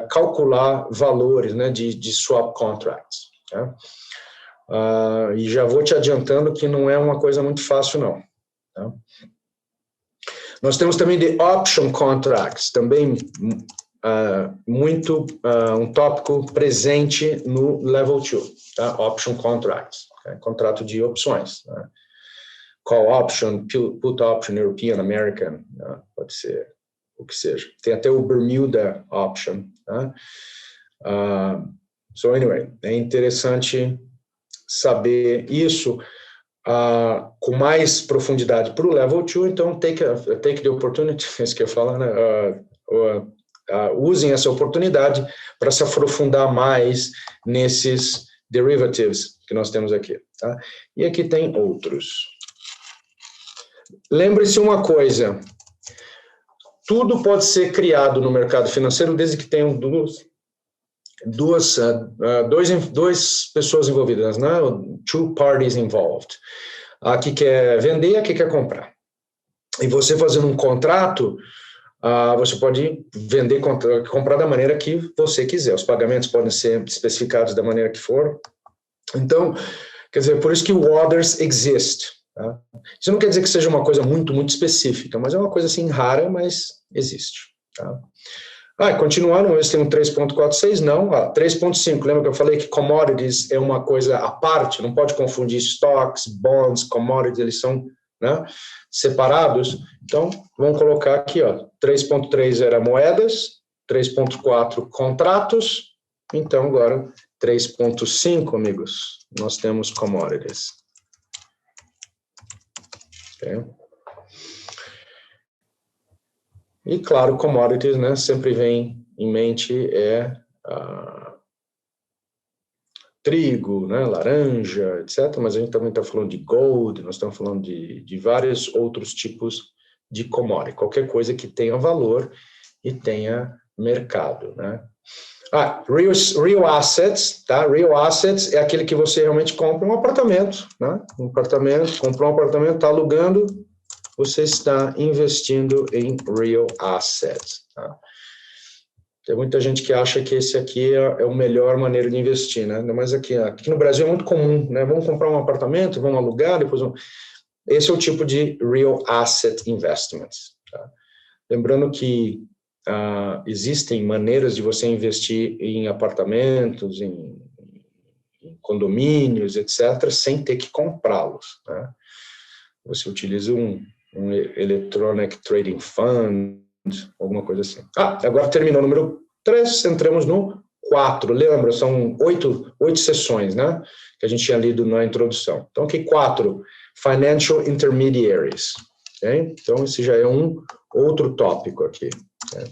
calcular valores, né, de swap contracts. Tá? E já vou te adiantando que não é uma coisa muito fácil, não. Tá? Nós temos também de option contracts, também um tópico presente no level 2, tá? Option contracts, contrato de opções. Tá? Call option, put option, European, American, pode ser o que seja. Tem até o Bermuda option. Tá? So anyway, é interessante saber isso com mais profundidade para o level 2, então take the opportunity, é isso que eu falo, né? Usem essa oportunidade para se aprofundar mais nesses derivatives que nós temos aqui. Tá? E aqui tem outros. Lembre-se uma coisa, tudo pode ser criado no mercado financeiro desde que tenham duas duas pessoas envolvidas, né? Two parties involved. Aqui quer vender, aqui quer comprar. E você fazendo um contrato, você pode vender, comprar da maneira que você quiser. Os pagamentos podem ser especificados da maneira que for. Então, quer dizer, por isso que o others exist. Tá? Isso não quer dizer que seja uma coisa muito, muito específica, mas é uma coisa assim rara, mas existe. Tá? Continuando, vamos ver se tem um 3.46, não. 3.5, lembra que eu falei que commodities é uma coisa à parte, não pode confundir stocks, bonds, commodities, eles são, né, separados. Então, vamos colocar aqui, 3.3 era moedas, 3.4 contratos, então agora 3.5, amigos, nós temos commodities. Okay. E, claro, commodities, né, sempre vem em mente trigo, né, laranja, etc. Mas a gente também está falando de gold, nós estamos falando de vários outros tipos de commodity. Qualquer coisa que tenha valor e tenha mercado, né. Real assets, tá? Real assets é aquele que você realmente compra um apartamento, né? Comprou um apartamento, está alugando, você está investindo em real assets. Tá? Tem muita gente que acha que esse aqui é a melhor maneira de investir, né? Mas aqui no Brasil é muito comum, né? Vamos comprar um apartamento, vamos alugar, depois vamos... Esse é o tipo de real asset investments. Tá? Lembrando que existem maneiras de você investir em apartamentos, em condomínios, etc., sem ter que comprá-los. Né? Você utiliza um Electronic Trading Fund, alguma coisa assim. Agora terminou o número 3, entramos no 4. Lembra, são 8 sessões, né? Que a gente tinha lido na introdução. Então, aqui 4, Financial Intermediaries. Okay? Então, esse já é um outro tópico aqui. Okay?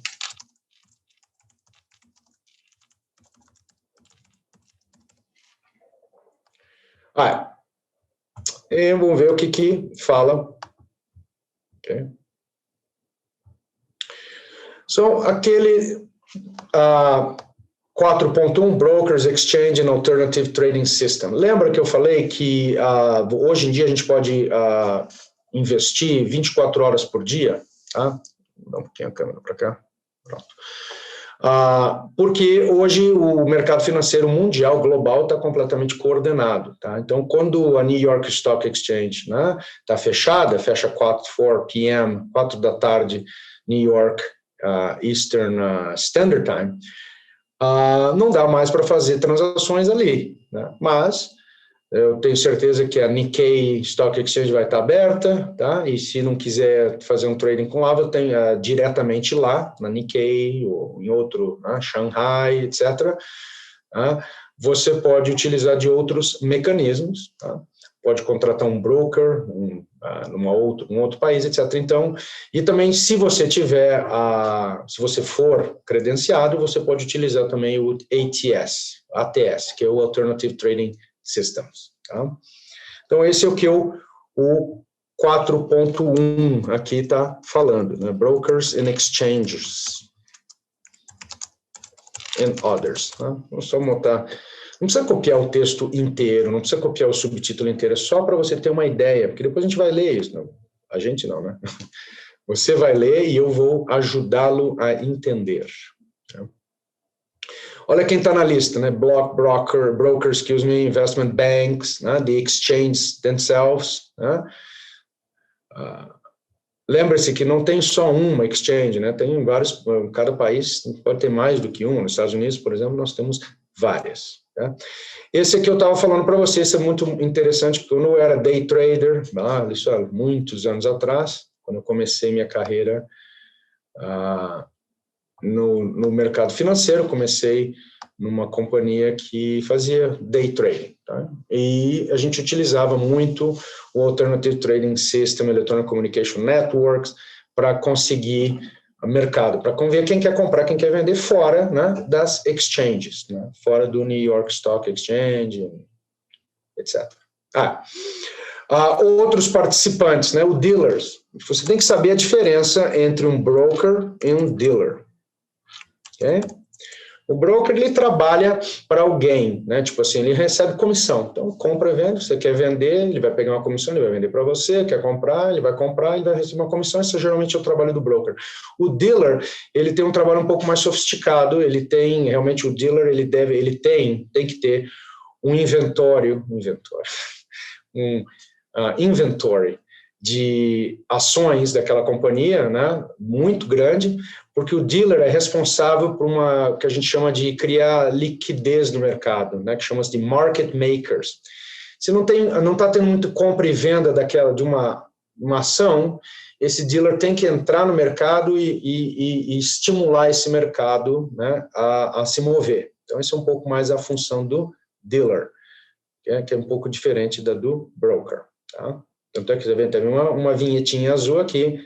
E vamos ver o que fala. Okay. São aquele 4.1 Brokers, Exchange and Alternative Trading System. Lembra que eu falei que hoje em dia a gente pode investir 24 horas por dia? Tá? Dá um pouquinho a câmera para cá. Pronto. Porque hoje o mercado financeiro mundial, global, está completamente coordenado. Tá? Então, quando a New York Stock Exchange está fechada, fecha 4 p.m., 4 da tarde, New York Eastern Standard Time, não dá mais para fazer transações ali. Né? Mas eu tenho certeza que a Nikkei Stock Exchange vai estar aberta, tá? E se não quiser fazer um trading com ela, tem diretamente lá, na Nikkei, ou em outro, Shanghai, etc. Você pode utilizar de outros mecanismos, tá? Pode contratar um broker, um outro país, etc. Então, e também, se você for credenciado, você pode utilizar também o ATS, que é o Alternative Trading Systems. Tá? Então, esse é o que o 4.1 aqui está falando, né? Brokers and Exchanges and Others. Tá? Vamos só montar. Não precisa copiar o texto inteiro, não precisa copiar o subtítulo inteiro, é só para você ter uma ideia, porque depois a gente vai ler isso. Não, a gente não, né? Você vai ler e eu vou ajudá-lo a entender. Tá? Olha quem está na lista, né? Brokers, investment banks, né? The exchanges themselves. Né? Lembre-se que não tem só uma exchange, né? Tem vários, cada país pode ter mais do que uma. Nos Estados Unidos, por exemplo, nós temos várias. Tá? Esse aqui eu estava falando para você, esse é muito interessante, porque eu não era day trader, isso há muitos anos atrás, quando eu comecei minha carreira no mercado financeiro, comecei numa companhia que fazia day trading. Tá? E a gente utilizava muito o Alternative Trading System, Electronic Communication Networks, para conseguir mercado, para ver quem quer comprar, quem quer vender fora, né, das exchanges, né, fora do New York Stock Exchange, etc. Outros participantes, né, os dealers. Você tem que saber a diferença entre um broker e um dealer. Okay? O broker, ele trabalha para alguém, né? Tipo assim, ele recebe comissão. Então, compra e vende. Você quer vender, ele vai pegar uma comissão, ele vai vender para você. Quer comprar, ele vai receber uma comissão. Isso geralmente é o trabalho do broker. O dealer, ele tem um trabalho um pouco mais sofisticado. Ele tem, realmente, o dealer, tem que ter um inventory de ações daquela companhia, né, muito grande, porque o dealer é responsável por uma que a gente chama de criar liquidez no mercado, né, que chama-se de market makers. Se não está tendo muito compra e venda de uma ação, esse dealer tem que entrar no mercado e estimular esse mercado, né, a se mover. Então, essa é um pouco mais a função do dealer, que é um pouco diferente da do broker, tá? Tanto é que você vê, tem uma vinhetinha azul aqui,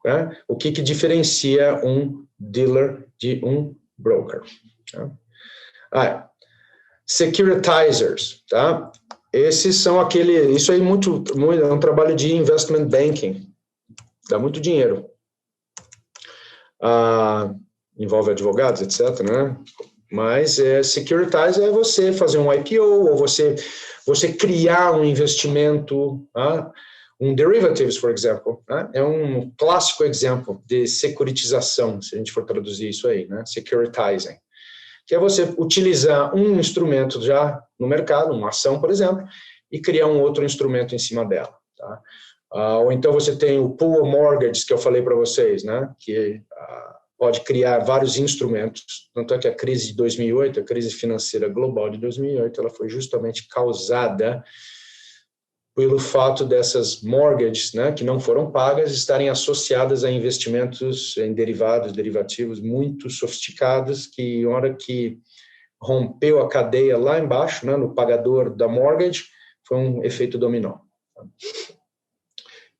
né? O que diferencia um dealer de um broker. Tá? Securitizers, tá? Esses são isso aí é um trabalho de investment banking, dá muito dinheiro. Envolve advogados, etc., né? Mas securitizer é você fazer um IPO, ou você criar um investimento, um derivatives, por exemplo, né? É um clássico exemplo de securitização, se a gente for traduzir isso aí, né? Securitizing, que é você utilizar um instrumento já no mercado, uma ação, por exemplo, e criar um outro instrumento em cima dela, tá? Ou então você tem o pool mortgage, que eu falei para vocês, né? Que pode criar vários instrumentos, tanto é que a crise de 2008, a crise financeira global de 2008, ela foi justamente causada pelo fato dessas mortgages, né, que não foram pagas, estarem associadas a investimentos em derivativos muito sofisticados, que, na hora que rompeu a cadeia lá embaixo, né, no pagador da mortgage, foi um efeito dominó.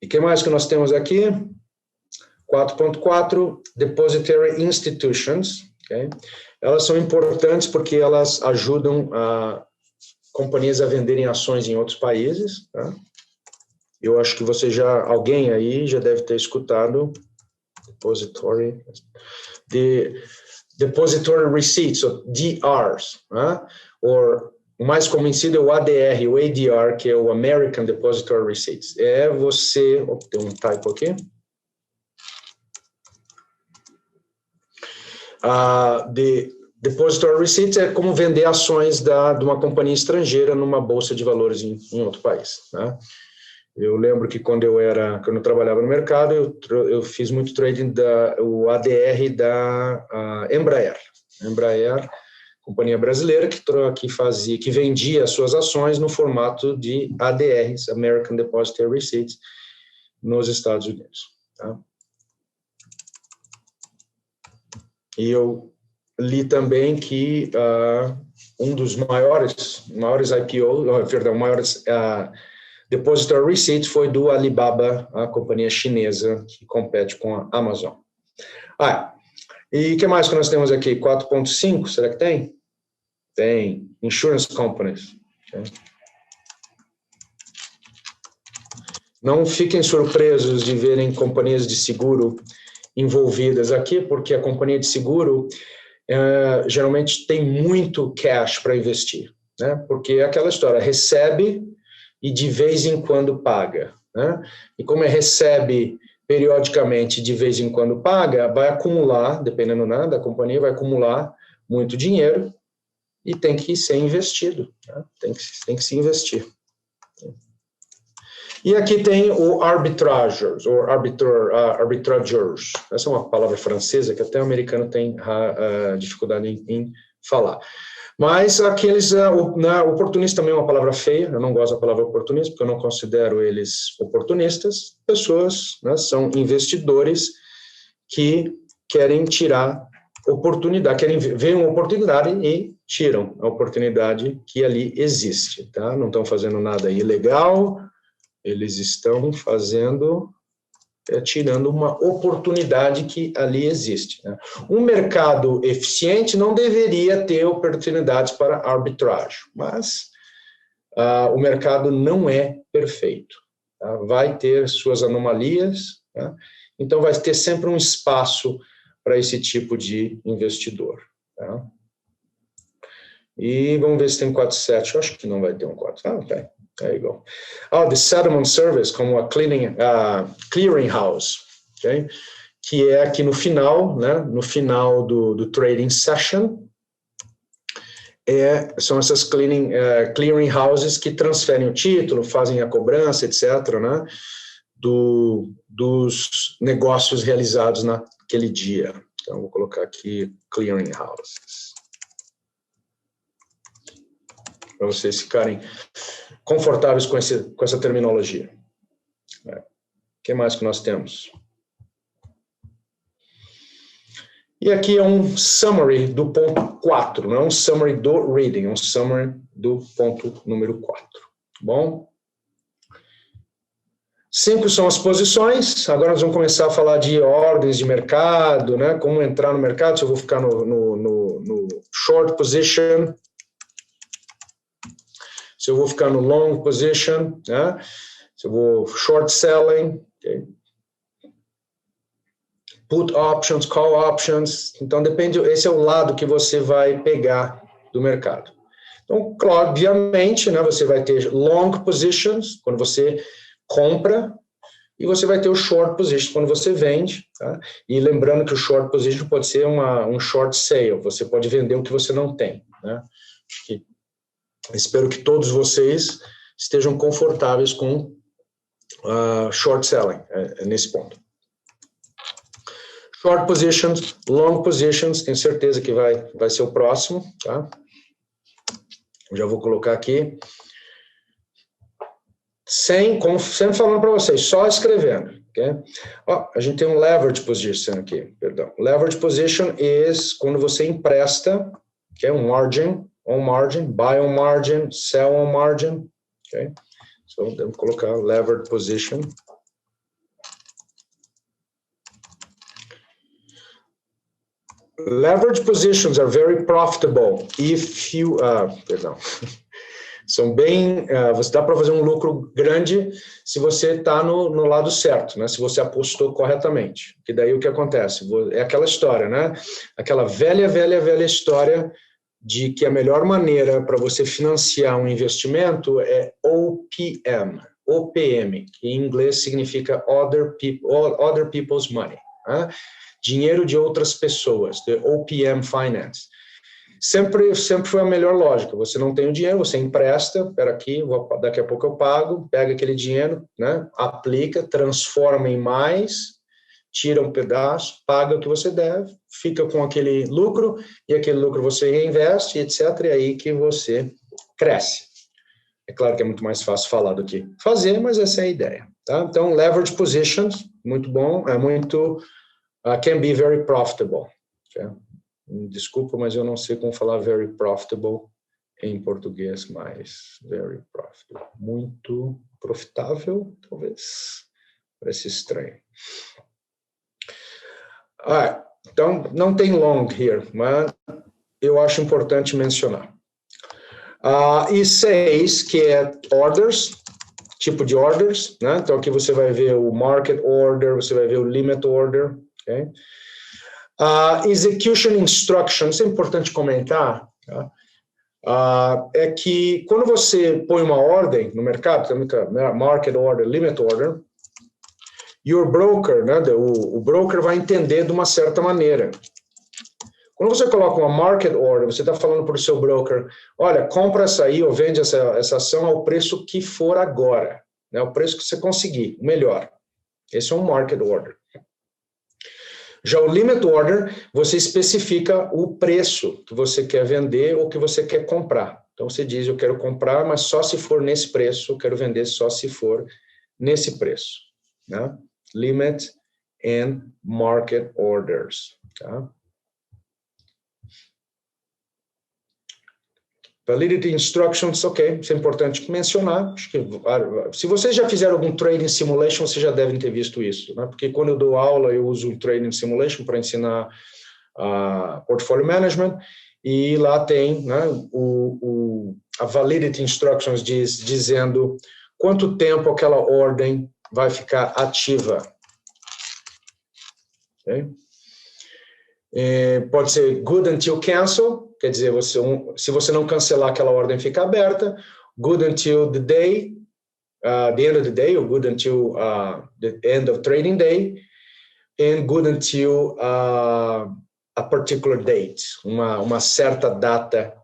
E o que mais que nós temos aqui? 4.4, Depository Institutions. Okay? Elas são importantes porque elas ajudam companhias a venderem ações em outros países. Tá? Eu acho que alguém aí já deve ter escutado Depository Receipts, ou DRs, né? Ou o mais conhecido é o ADR, o ADR, que é o American Depository Receipts. Tem um typo aqui. De Depository Receipts é como vender ações de uma companhia estrangeira numa bolsa de valores em outro país, né? Eu lembro que quando eu trabalhava no mercado, eu fiz muito trading o ADR da Embraer. Embraer, companhia brasileira que vendia as suas ações no formato de ADRs, American Depository Receipts, nos Estados Unidos, tá? E eu li também que um dos maiores Depository Receipts foi do Alibaba, a companhia chinesa que compete com a Amazon. E o que mais que nós temos aqui? 4.5, será que tem? Tem. Insurance Companies. Okay. Não fiquem surpresos de verem companhias de seguro envolvidas aqui, porque a companhia de seguro geralmente tem muito cash para investir, né? Porque é aquela história, recebe e de vez em quando paga, né? E como recebe periodicamente, de vez em quando paga, vai acumular, dependendo, né, da companhia, vai acumular muito dinheiro e tem que ser investido, né? Tem que se investir. E aqui tem o arbitrageurs, ou arbitrageurs. Essa é uma palavra francesa que até o americano tem dificuldade em falar. Mas oportunista também é uma palavra feia, eu não gosto da palavra oportunista, porque eu não considero eles oportunistas. Pessoas, né, são investidores que querem tirar oportunidade, querem ver uma oportunidade e tiram a oportunidade que ali existe. Tá? Não estão fazendo nada ilegal, eles estão tirando uma oportunidade que ali existe, né? Um mercado eficiente não deveria ter oportunidades para arbitragem, mas o mercado não é perfeito, tá? Vai ter suas anomalias, tá? Então vai ter sempre um espaço para esse tipo de investidor, tá? E vamos ver se tem 4.7. Eu acho que não vai ter um 4. Ah, ok. There you go. Oh, the settlement service, como a clearing house, okay? Que é aqui no final, né? No final do trading session, são essas clearing houses que transferem o título, fazem a cobrança, etc., né? Dos negócios realizados naquele dia. Então, vou colocar aqui clearing houses, para vocês ficarem confortáveis com essa terminologia. O que mais que nós temos? E aqui é um summary do ponto 4, não é um summary do reading, é um summary do ponto número 4. Bom? 5 são as posições. Agora nós vamos começar a falar de ordens de mercado, né? Como entrar no mercado, se eu vou ficar no short position, se eu vou ficar no long position, né? Se eu vou short selling, okay? Put options, call options. Então, depende, esse é o lado que você vai pegar do mercado. Então, claro, obviamente, né, você vai ter long positions, quando você compra, e você vai ter o short position, quando você vende. Tá? E lembrando que o short position pode ser um short sale, você pode vender o que você não tem. Né? Espero que todos vocês estejam confortáveis com short selling, nesse ponto. Short positions, long positions, tenho certeza que vai ser o próximo, tá? Já vou colocar aqui. Como sempre falando para vocês, só escrevendo, ok? A gente tem um leverage position aqui, perdão. Leverage position quando você empresta, ok? Um margin, on margin, buy on margin, sell on margin, ok? Então, vamos colocar leverage position. Leverage positions are very profitable if you, são bem, você dá para fazer um lucro grande se você está no lado certo, né? Se você apostou corretamente. Que daí o que acontece? É aquela história, né? Aquela velha história de que a melhor maneira para você financiar um investimento é OPM, que em inglês significa other people's money, né? Dinheiro de outras pessoas, the OPM Finance. Sempre foi a melhor lógica. Você não tem o dinheiro, você empresta, espera aqui, daqui a pouco eu pago, pega aquele dinheiro, né, aplica, transforma em mais, tira um pedaço, paga o que você deve, fica com aquele lucro, e aquele lucro você reinveste, etc., e aí que você cresce. É claro que é muito mais fácil falar do que fazer, mas essa é a ideia. Tá? Então, leverage positions, muito bom, can be very profitable. Okay? Desculpa, mas eu não sei como falar very profitable em português, mas very profitable. Muito profitável, talvez. Parece estranho. Então, não tem long here, mas eu acho importante mencionar. E 6, que é orders, tipo de orders, né? Então, aqui você vai ver o market order, você vai ver o limit order, ok? Execution instructions, é importante comentar, tá? É que quando você põe uma ordem no mercado, market order, limit order, your broker, né, o broker vai entender de uma certa maneira. Quando você coloca uma market order, você está falando para o seu broker, olha, compra essa aí ou vende essa ação ao preço que for agora, né, o preço que você conseguir, o melhor. Esse é um market order. Já o limit order, você especifica o preço que você quer vender ou que você quer comprar. Então, você diz, eu quero comprar, mas só se for nesse preço, eu quero vender só se for nesse preço. Né? Limit and market orders. Tá? Validity instructions, ok, isso é importante mencionar. Acho que, se vocês já fizeram algum trading simulation, vocês já devem ter visto isso, né? Porque quando eu dou aula, eu uso o trading simulation para ensinar portfolio management, e lá tem, né, a validity instructions dizendo quanto tempo aquela ordem vai ficar ativa. Okay? Pode ser good until cancel, quer dizer, se você não cancelar, aquela ordem fica aberta. Good until the day, the end of the day, or good until the end of trading day. And good until a particular date, uma certa data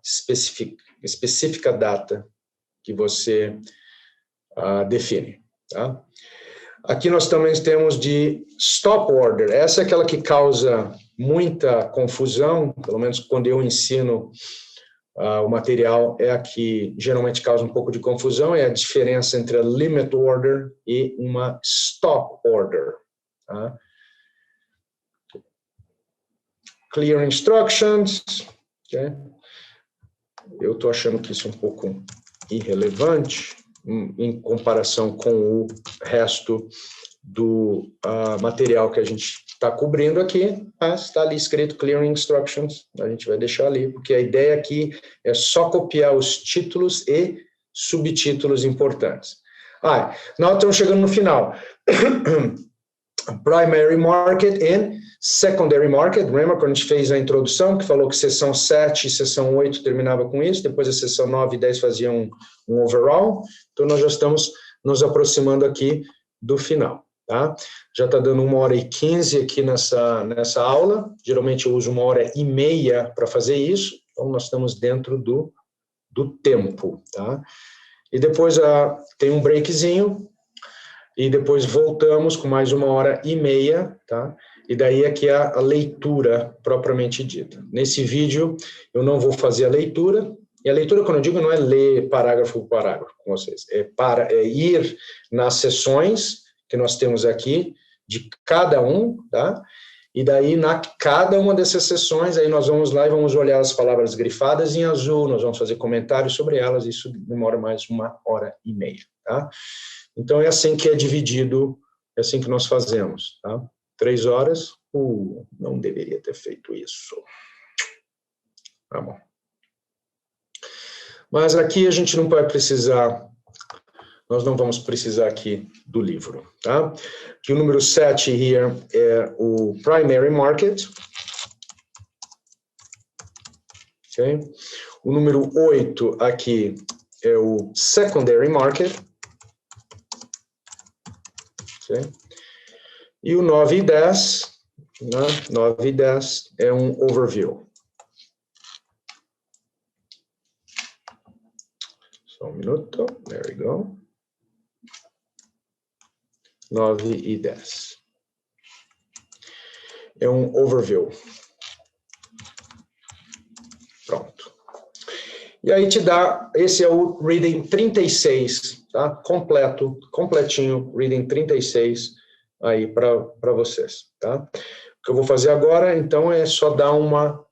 específica data que você define. Tá? Aqui nós também temos de stop order. Essa é aquela que causa muita confusão, pelo menos quando eu ensino o material, é a que geralmente causa um pouco de confusão, é a diferença entre a limit order e uma stop order. Tá? Clear instructions. Okay? Eu estou achando que isso é um pouco irrelevante em comparação com o resto do material que a gente está cobrindo aqui, mas está ali escrito Clear Instructions, a gente vai deixar ali, porque a ideia aqui é só copiar os títulos e subtítulos importantes. Nós estamos chegando no final. Primary Market and Secondary Market. Lembra quando a gente fez a introdução, que falou que sessão 7 e sessão 8 terminava com isso, depois a sessão 9 e 10 fazia um overall. Então, nós já estamos nos aproximando aqui do final. Tá? Já está dando 1h15 aqui nessa aula. Geralmente eu uso 1h30 para fazer isso. Então, nós estamos dentro do tempo. Tá? E depois tem um breakzinho. E depois voltamos com mais 1h30, tá? E daí aqui é a leitura propriamente dita. Nesse vídeo eu não vou fazer a leitura, e a leitura, quando eu digo, não é ler parágrafo por parágrafo com vocês, é ir nas sessões que nós temos aqui, de cada um, tá? E daí, cada uma dessas sessões, aí nós vamos lá e vamos olhar as palavras grifadas em azul, nós vamos fazer comentários sobre elas, isso demora mais 1h30, tá? Então, é assim que é dividido, é assim que nós fazemos, tá? 3 horas, não deveria ter feito isso. Tá bom. Mas aqui a gente não vai precisar, nós não vamos precisar aqui do livro, tá? Aqui o número 7 here é o Primary Market. Ok? O número 8 aqui é o Secondary Market. E o 9 e 10, né? 9 e 10 é um overview. Só um minuto, there we go. 9 e 10. É um overview. Pronto. E aí te dá, esse é o reading 36, tá? Completinho, reading 36 aí para vocês, tá? O que eu vou fazer agora, então, é só dar uma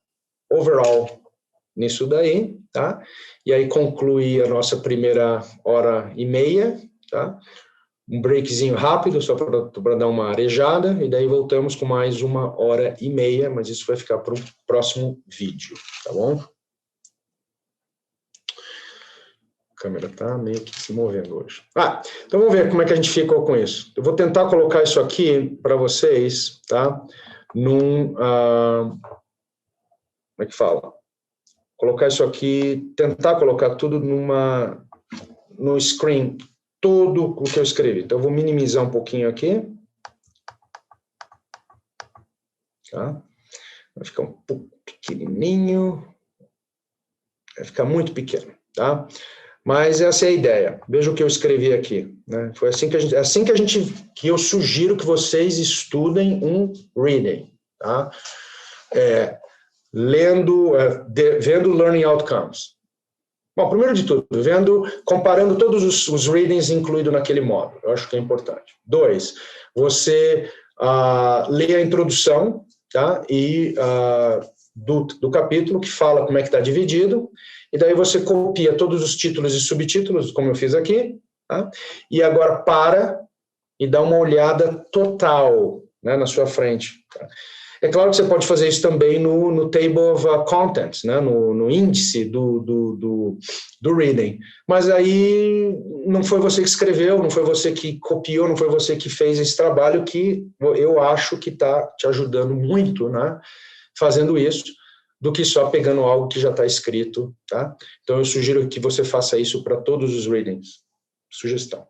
overall nisso daí, tá? E aí concluir a nossa primeira 1h30, tá? Um breakzinho rápido, só para dar uma arejada, e daí voltamos com mais 1h30, mas isso vai ficar para o próximo vídeo, tá bom? A câmera está meio que se movendo hoje. Então vamos ver como é que a gente ficou com isso. Eu vou tentar colocar isso aqui para vocês, tá? Como é que fala? Colocar isso aqui, tentar colocar tudo no screen, tudo o que eu escrevi. Então eu vou minimizar um pouquinho aqui. Tá? Vai ficar um pouco pequenininho. Vai ficar muito pequeno, tá? Mas essa é a ideia. Veja o que eu escrevi aqui, né? Foi assim que eu sugiro que vocês estudem um reading, tá? Vendo learning outcomes. Bom, primeiro de tudo, comparando todos os readings incluídos naquele módulo. Eu acho que é importante. 2, você lê a introdução, tá? E do capítulo que fala como é que está dividido. E daí você copia todos os títulos e subtítulos, como eu fiz aqui, tá? E agora para e dá uma olhada total, né, na sua frente. Tá? É claro que você pode fazer isso também no Table of Contents, né, no índice do reading. Mas aí não foi você que escreveu, não foi você que copiou, não foi você que fez esse trabalho que eu acho que está te ajudando muito, né? fazendo isso do que só pegando algo que já está escrito, tá? Então, eu sugiro que você faça isso para todos os readings. Sugestão.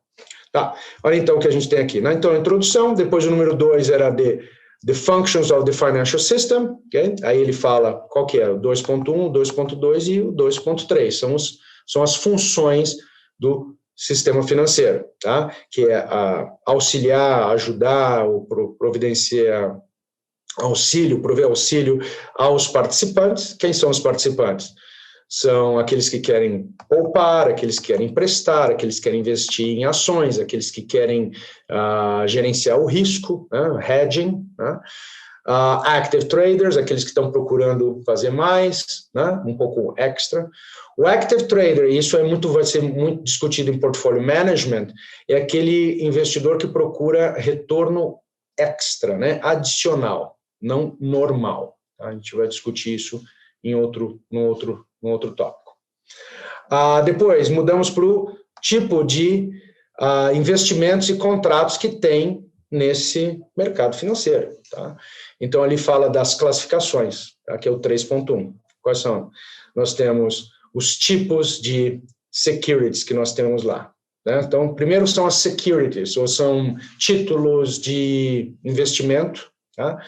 Tá, olha então o que a gente tem aqui, né? Então, a introdução, depois o número 2 era the functions of the financial system, okay? Aí ele fala qual que é, o 2.1, o 2.2 e o 2.3, são as funções do sistema financeiro, tá? Que é auxiliar, ajudar, providenciar auxílio, prover auxílio aos participantes. Quem são os participantes? São aqueles que querem poupar, aqueles que querem emprestar, aqueles que querem investir em ações, aqueles que querem gerenciar o risco, né? Hedging, né? Active traders, aqueles que estão procurando fazer mais, né? Um pouco extra. O active trader, e isso vai ser muito discutido em portfólio management, é aquele investidor que procura retorno extra, né? Adicional, não normal. Tá? A gente vai discutir isso em outro tópico. Depois, mudamos para o tipo de investimentos e contratos que tem nesse mercado financeiro. Tá? Então, ali fala das classificações, aqui é o 3.1. Quais são? Nós temos os tipos de securities que nós temos lá. Né? Então, primeiro são as securities, ou são títulos de investimento, tá?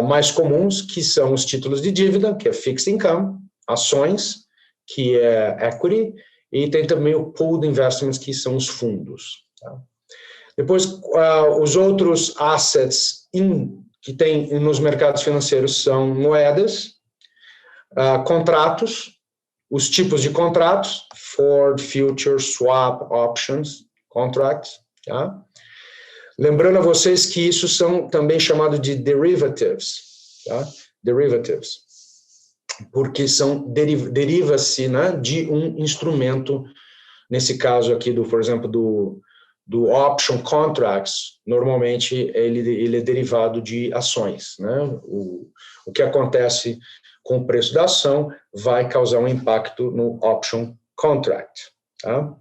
Mais comuns, que são os títulos de dívida, que é fixed income, ações, que é equity, e tem também o pooled investments, que são os fundos. Tá? Depois, os outros assets que tem nos mercados financeiros são moedas, contratos, os tipos de contratos, forward, future, swap, options, contracts, tá? Lembrando a vocês que isso são também chamados de derivatives, tá? Derivatives, porque deriva-se, né, de um instrumento, nesse caso aqui, por exemplo, do option contracts, normalmente ele é derivado de ações, né? O que acontece com o preço da ação vai causar um impacto no option contract. Tá?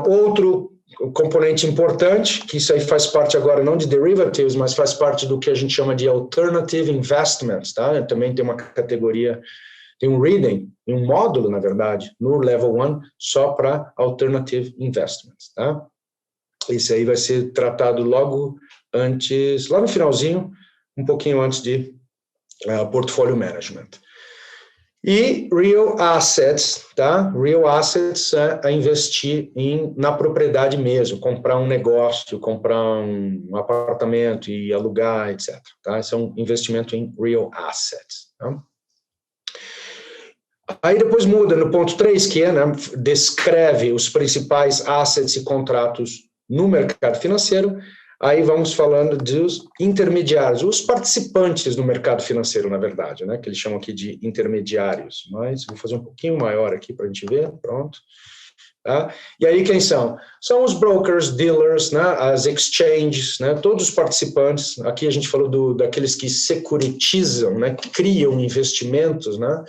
Outro componente importante, que isso aí faz parte agora não de derivatives, mas faz parte do que a gente chama de alternative investments, tá? Também tem uma categoria, tem um reading, um módulo, na verdade, no Level 1, só para alternative investments, tá? Esse aí vai ser tratado logo antes, lá no finalzinho, um pouquinho antes de portfólio management. E real assets, tá? Real assets é investir na propriedade mesmo, comprar um negócio, comprar um apartamento e alugar, etc. Tá? Esse é um investimento em real assets. Tá? Aí depois muda no ponto 3, que é, né, descreve os principais assets e contratos no mercado financeiro. Aí vamos falando dos intermediários, os participantes do mercado financeiro, na verdade, né, que eles chamam aqui de intermediários, mas vou fazer um pouquinho maior aqui para a gente ver, pronto. Tá? E aí quem são? São os brokers, dealers, né, as exchanges, né, todos os participantes. Aqui a gente falou daqueles que securitizam, né, que criam investimentos, né.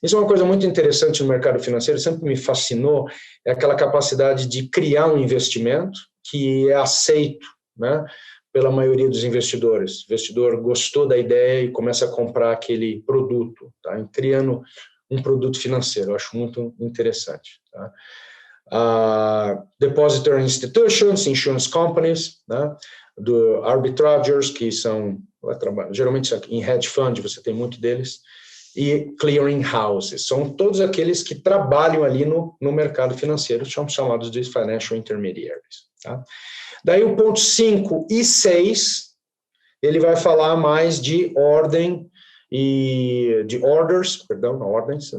Isso é uma coisa muito interessante no mercado financeiro, sempre me fascinou, é aquela capacidade de criar um investimento que é aceito, né, pela maioria dos investidores. O investidor gostou da ideia e começa a comprar aquele produto, tá? Criando um produto financeiro. Eu acho muito interessante. Tá? Depository institutions, insurance companies, né? Do arbitragers, que são, geralmente em hedge fund, você tem muito deles, e clearing houses. São todos aqueles que trabalham ali no mercado financeiro, são chamados de financial intermediaries. Tá? Daí o ponto 5 e 6, ele vai falar mais de ordem e de orders, ordens,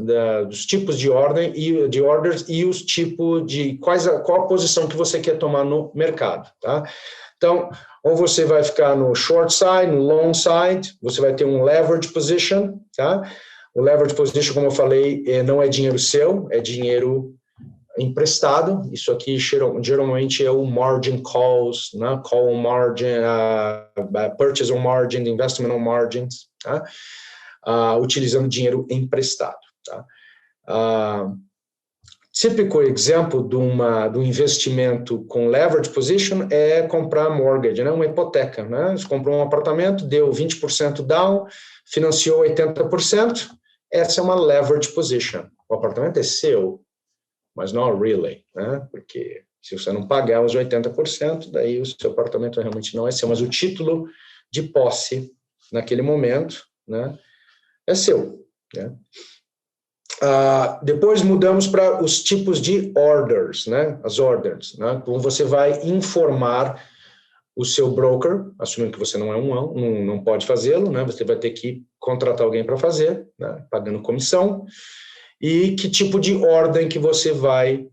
dos tipos de ordem e de orders e os tipos de qual a posição que você quer tomar no mercado, tá? Então, ou você vai ficar no short side, no long side, você vai ter um leverage position, tá? O leverage position, como eu falei, não é dinheiro seu, é dinheiro emprestado. Isso aqui geralmente é o margin calls, né? Call on margin, purchase on margin, investment on margins, tá? Utilizando dinheiro emprestado. Tá? Típico exemplo de um investimento com leverage position é comprar mortgage, né? Uma hipoteca, né? Você comprou um apartamento, deu 20% down, financiou 80%, essa é uma leverage position. O apartamento é seu, mas não really, né? Porque se você não pagar os 80%, daí o seu apartamento realmente não é seu, mas o título de posse naquele momento, né, é seu, né? Depois mudamos para os tipos de orders, né? As orders, né? Como você vai informar o seu broker, assumindo que você não é não pode fazê-lo, né? Você vai ter que contratar alguém para fazer, né? Pagando comissão. E que tipo de ordem que você vai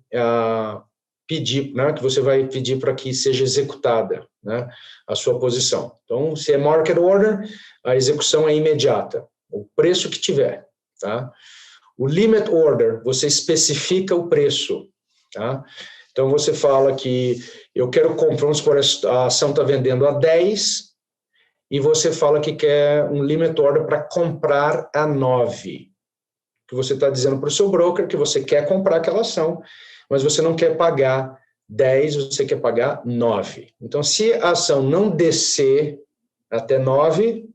pedir, né? Que você vai pedir para que seja executada, né? A sua posição. Então, se é market order, a execução é imediata, o preço que tiver, tá? O limit order, você especifica o preço, tá? Então, você fala que eu quero comprar, vamos supor, a ação está vendendo a 10, e você fala que quer um limit order para comprar a 9. Que você está dizendo para o seu broker que você quer comprar aquela ação, mas você não quer pagar 10, você quer pagar 9. Então, se a ação não descer até 9,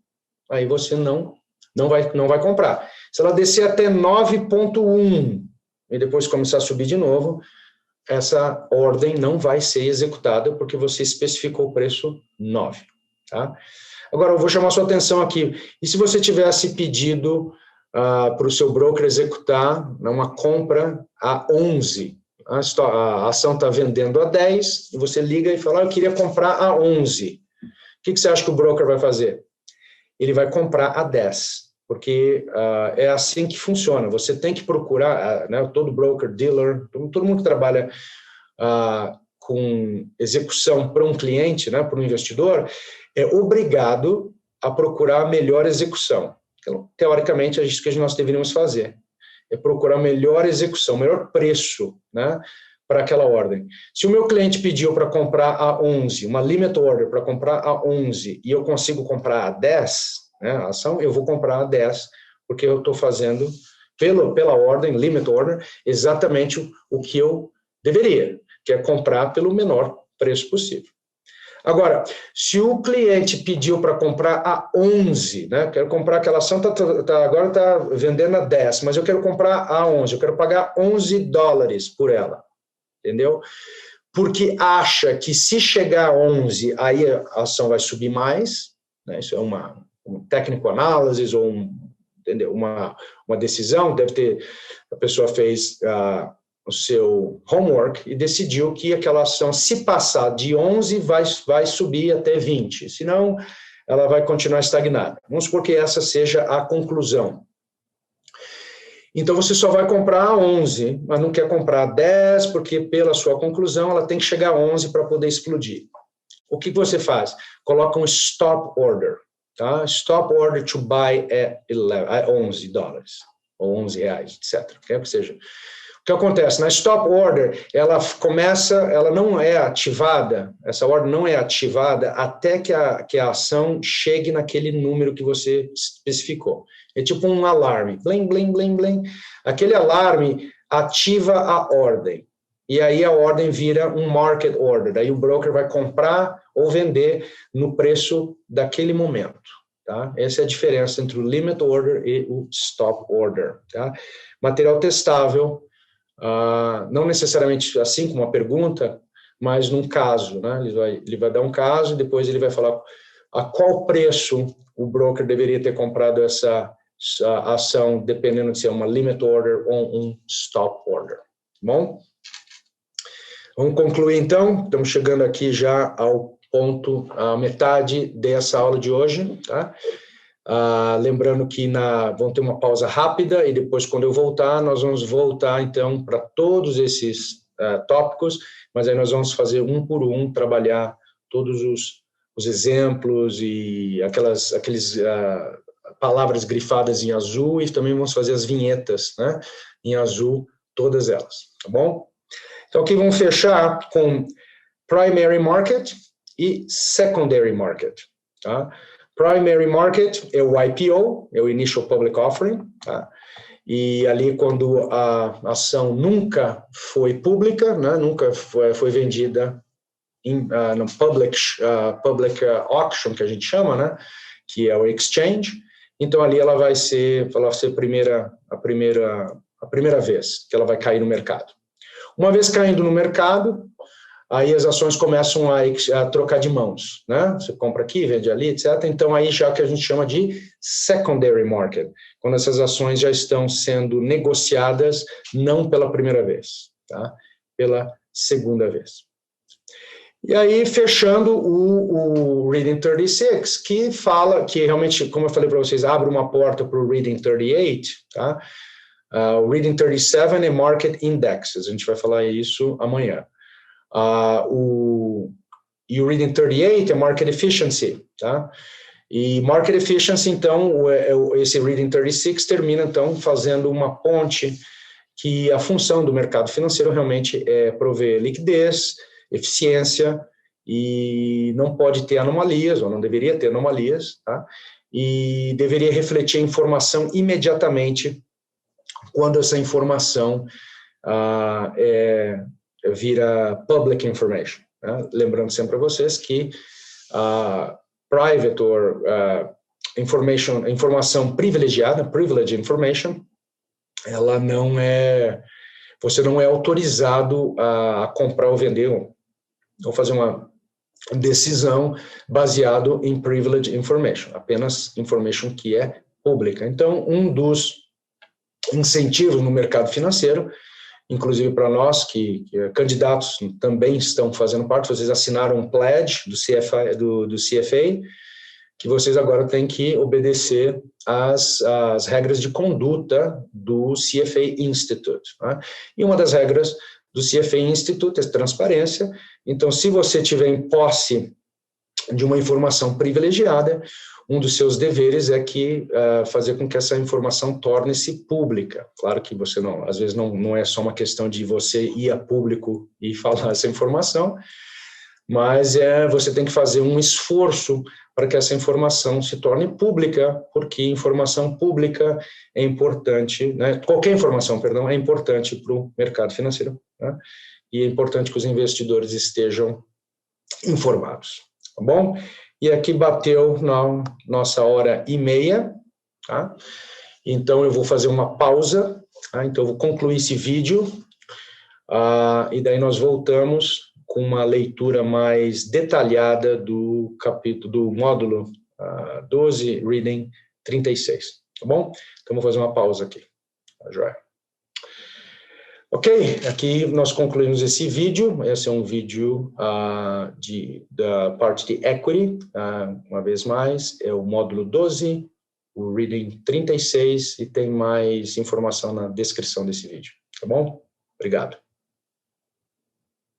aí você não vai comprar. Se ela descer até 9,1 e depois começar a subir de novo, essa ordem não vai ser executada porque você especificou o preço 9. Tá? Agora, eu vou chamar sua atenção aqui. E se você tivesse pedido para o seu broker executar uma compra a 11? A ação está vendendo a 10 e você liga e fala, eu queria comprar a 11. O que você acha que o broker vai fazer? Ele vai comprar a 10. Porque é assim que funciona. Você tem que procurar, né, todo broker, dealer, todo mundo que trabalha com execução para um cliente, né, para um investidor, é obrigado a procurar a melhor execução. Então, teoricamente, é isso que nós deveríamos fazer. É procurar a melhor execução, o melhor preço, né, para aquela ordem. Se o meu cliente pediu para comprar a 11, uma limit order para comprar a 11, e eu consigo comprar a 10, né, a ação, eu vou comprar a 10, porque eu estou fazendo, pela ordem, limit order, exatamente o que eu deveria, que é comprar pelo menor preço possível. Agora, se o cliente pediu para comprar a 11, né, quero comprar aquela ação, agora está vendendo a 10, mas eu quero comprar a 11, eu quero pagar $11 por ela, entendeu? Porque acha que se chegar a 11, aí a ação vai subir mais, né, isso é uma técnico análise ou entendeu? Uma decisão, a pessoa fez o seu homework e decidiu que aquela ação, se passar de 11, vai subir até 20, senão ela vai continuar estagnada. Vamos supor que essa seja a conclusão. Então, você só vai comprar a 11, mas não quer comprar a 10, porque pela sua conclusão ela tem que chegar a 11 para poder explodir. O que você faz? Coloca um stop order. Tá? Stop order to buy at $11 ou R$11, etc. Quer que seja. O que acontece? Na stop order, ela não é ativada, essa ordem não é ativada até que a ação chegue naquele número que você especificou. É tipo um alarme, blim, blim, blim, blim. Aquele alarme ativa a ordem. E aí a ordem vira um market order. Daí o broker vai comprar ou vender no preço daquele momento. Tá? Essa é a diferença entre o limit order e o stop order. Tá? Material testável, não necessariamente assim como uma pergunta, mas num caso. Né? Ele vai dar um caso e depois ele vai falar a qual preço o broker deveria ter comprado essa ação, dependendo de se é uma limit order ou um stop order. Bom? Vamos concluir então, estamos chegando aqui já ao ponto, a metade dessa aula de hoje, tá? Lembrando que vamos ter uma pausa rápida e depois, quando eu voltar, nós vamos voltar então para todos esses tópicos, mas aí nós vamos fazer um por um, trabalhar todos os exemplos e aqueles palavras grifadas em azul e também vamos fazer as vinhetas, né, em azul, todas elas, tá bom? Então, aqui vamos fechar com primary market e secondary market. Tá? Primary market é o IPO, é o Initial Public Offering. Tá? e ali quando a ação nunca foi pública, né, nunca foi vendida no public auction, que a gente chama, né, que é o exchange, então ali ela vai ser a primeira vez que ela vai cair no mercado. Uma vez caindo no mercado, aí as ações começam a trocar de mãos, né? Você compra aqui, vende ali, etc. Então, aí já que a gente chama de secondary market, quando essas ações já estão sendo negociadas não pela primeira vez, tá? Pela segunda vez. E aí, fechando o Reading 36, que fala, que realmente, como eu falei para vocês, abre uma porta para o Reading 38, tá? O Reading 37 é Market Indexes, a gente vai falar isso amanhã. E o Reading 38 é Market Efficiency, tá? E Market Efficiency, então, esse Reading 36 termina, então, fazendo uma ponte que a função do mercado financeiro realmente é prover liquidez, eficiência, e não pode ter anomalias, ou não deveria ter anomalias, tá? E deveria refletir a informação imediatamente quando essa informação vira public information, né? Lembrando sempre a vocês que private or informação privilegiada, privileged information, ela não é, você não é autorizado a comprar ou vender ou fazer uma decisão baseado em privileged information, apenas information que é pública. Então, um dos incentivos no mercado financeiro, inclusive para nós, que candidatos também estão fazendo parte, vocês assinaram um pledge do CFA, que vocês agora têm que obedecer às regras de conduta do CFA Institute, né? E uma das regras do CFA Institute é transparência. Então, se você tiver em posse de uma informação privilegiada, um dos seus deveres é fazer com que essa informação torne-se pública. Claro que você não, às vezes não é só uma questão de você ir a público e falar essa informação, mas você tem que fazer um esforço para que essa informação se torne pública, porque informação pública é importante, né? Qualquer informação, perdão, é importante para o mercado financeiro, né? E é importante que os investidores estejam informados, tá bom? E aqui bateu na nossa 1h30, tá? Então eu vou fazer uma pausa, tá? Então eu vou concluir esse vídeo, e daí nós voltamos com uma leitura mais detalhada do módulo 12, Reading 36, tá bom? Então vou fazer uma pausa aqui, tá joia? Ok, aqui nós concluímos esse vídeo. Esse é um vídeo da parte de Equity, uma vez mais, é o módulo 12, o Reading 36, e tem mais informação na descrição desse vídeo, tá bom? Obrigado.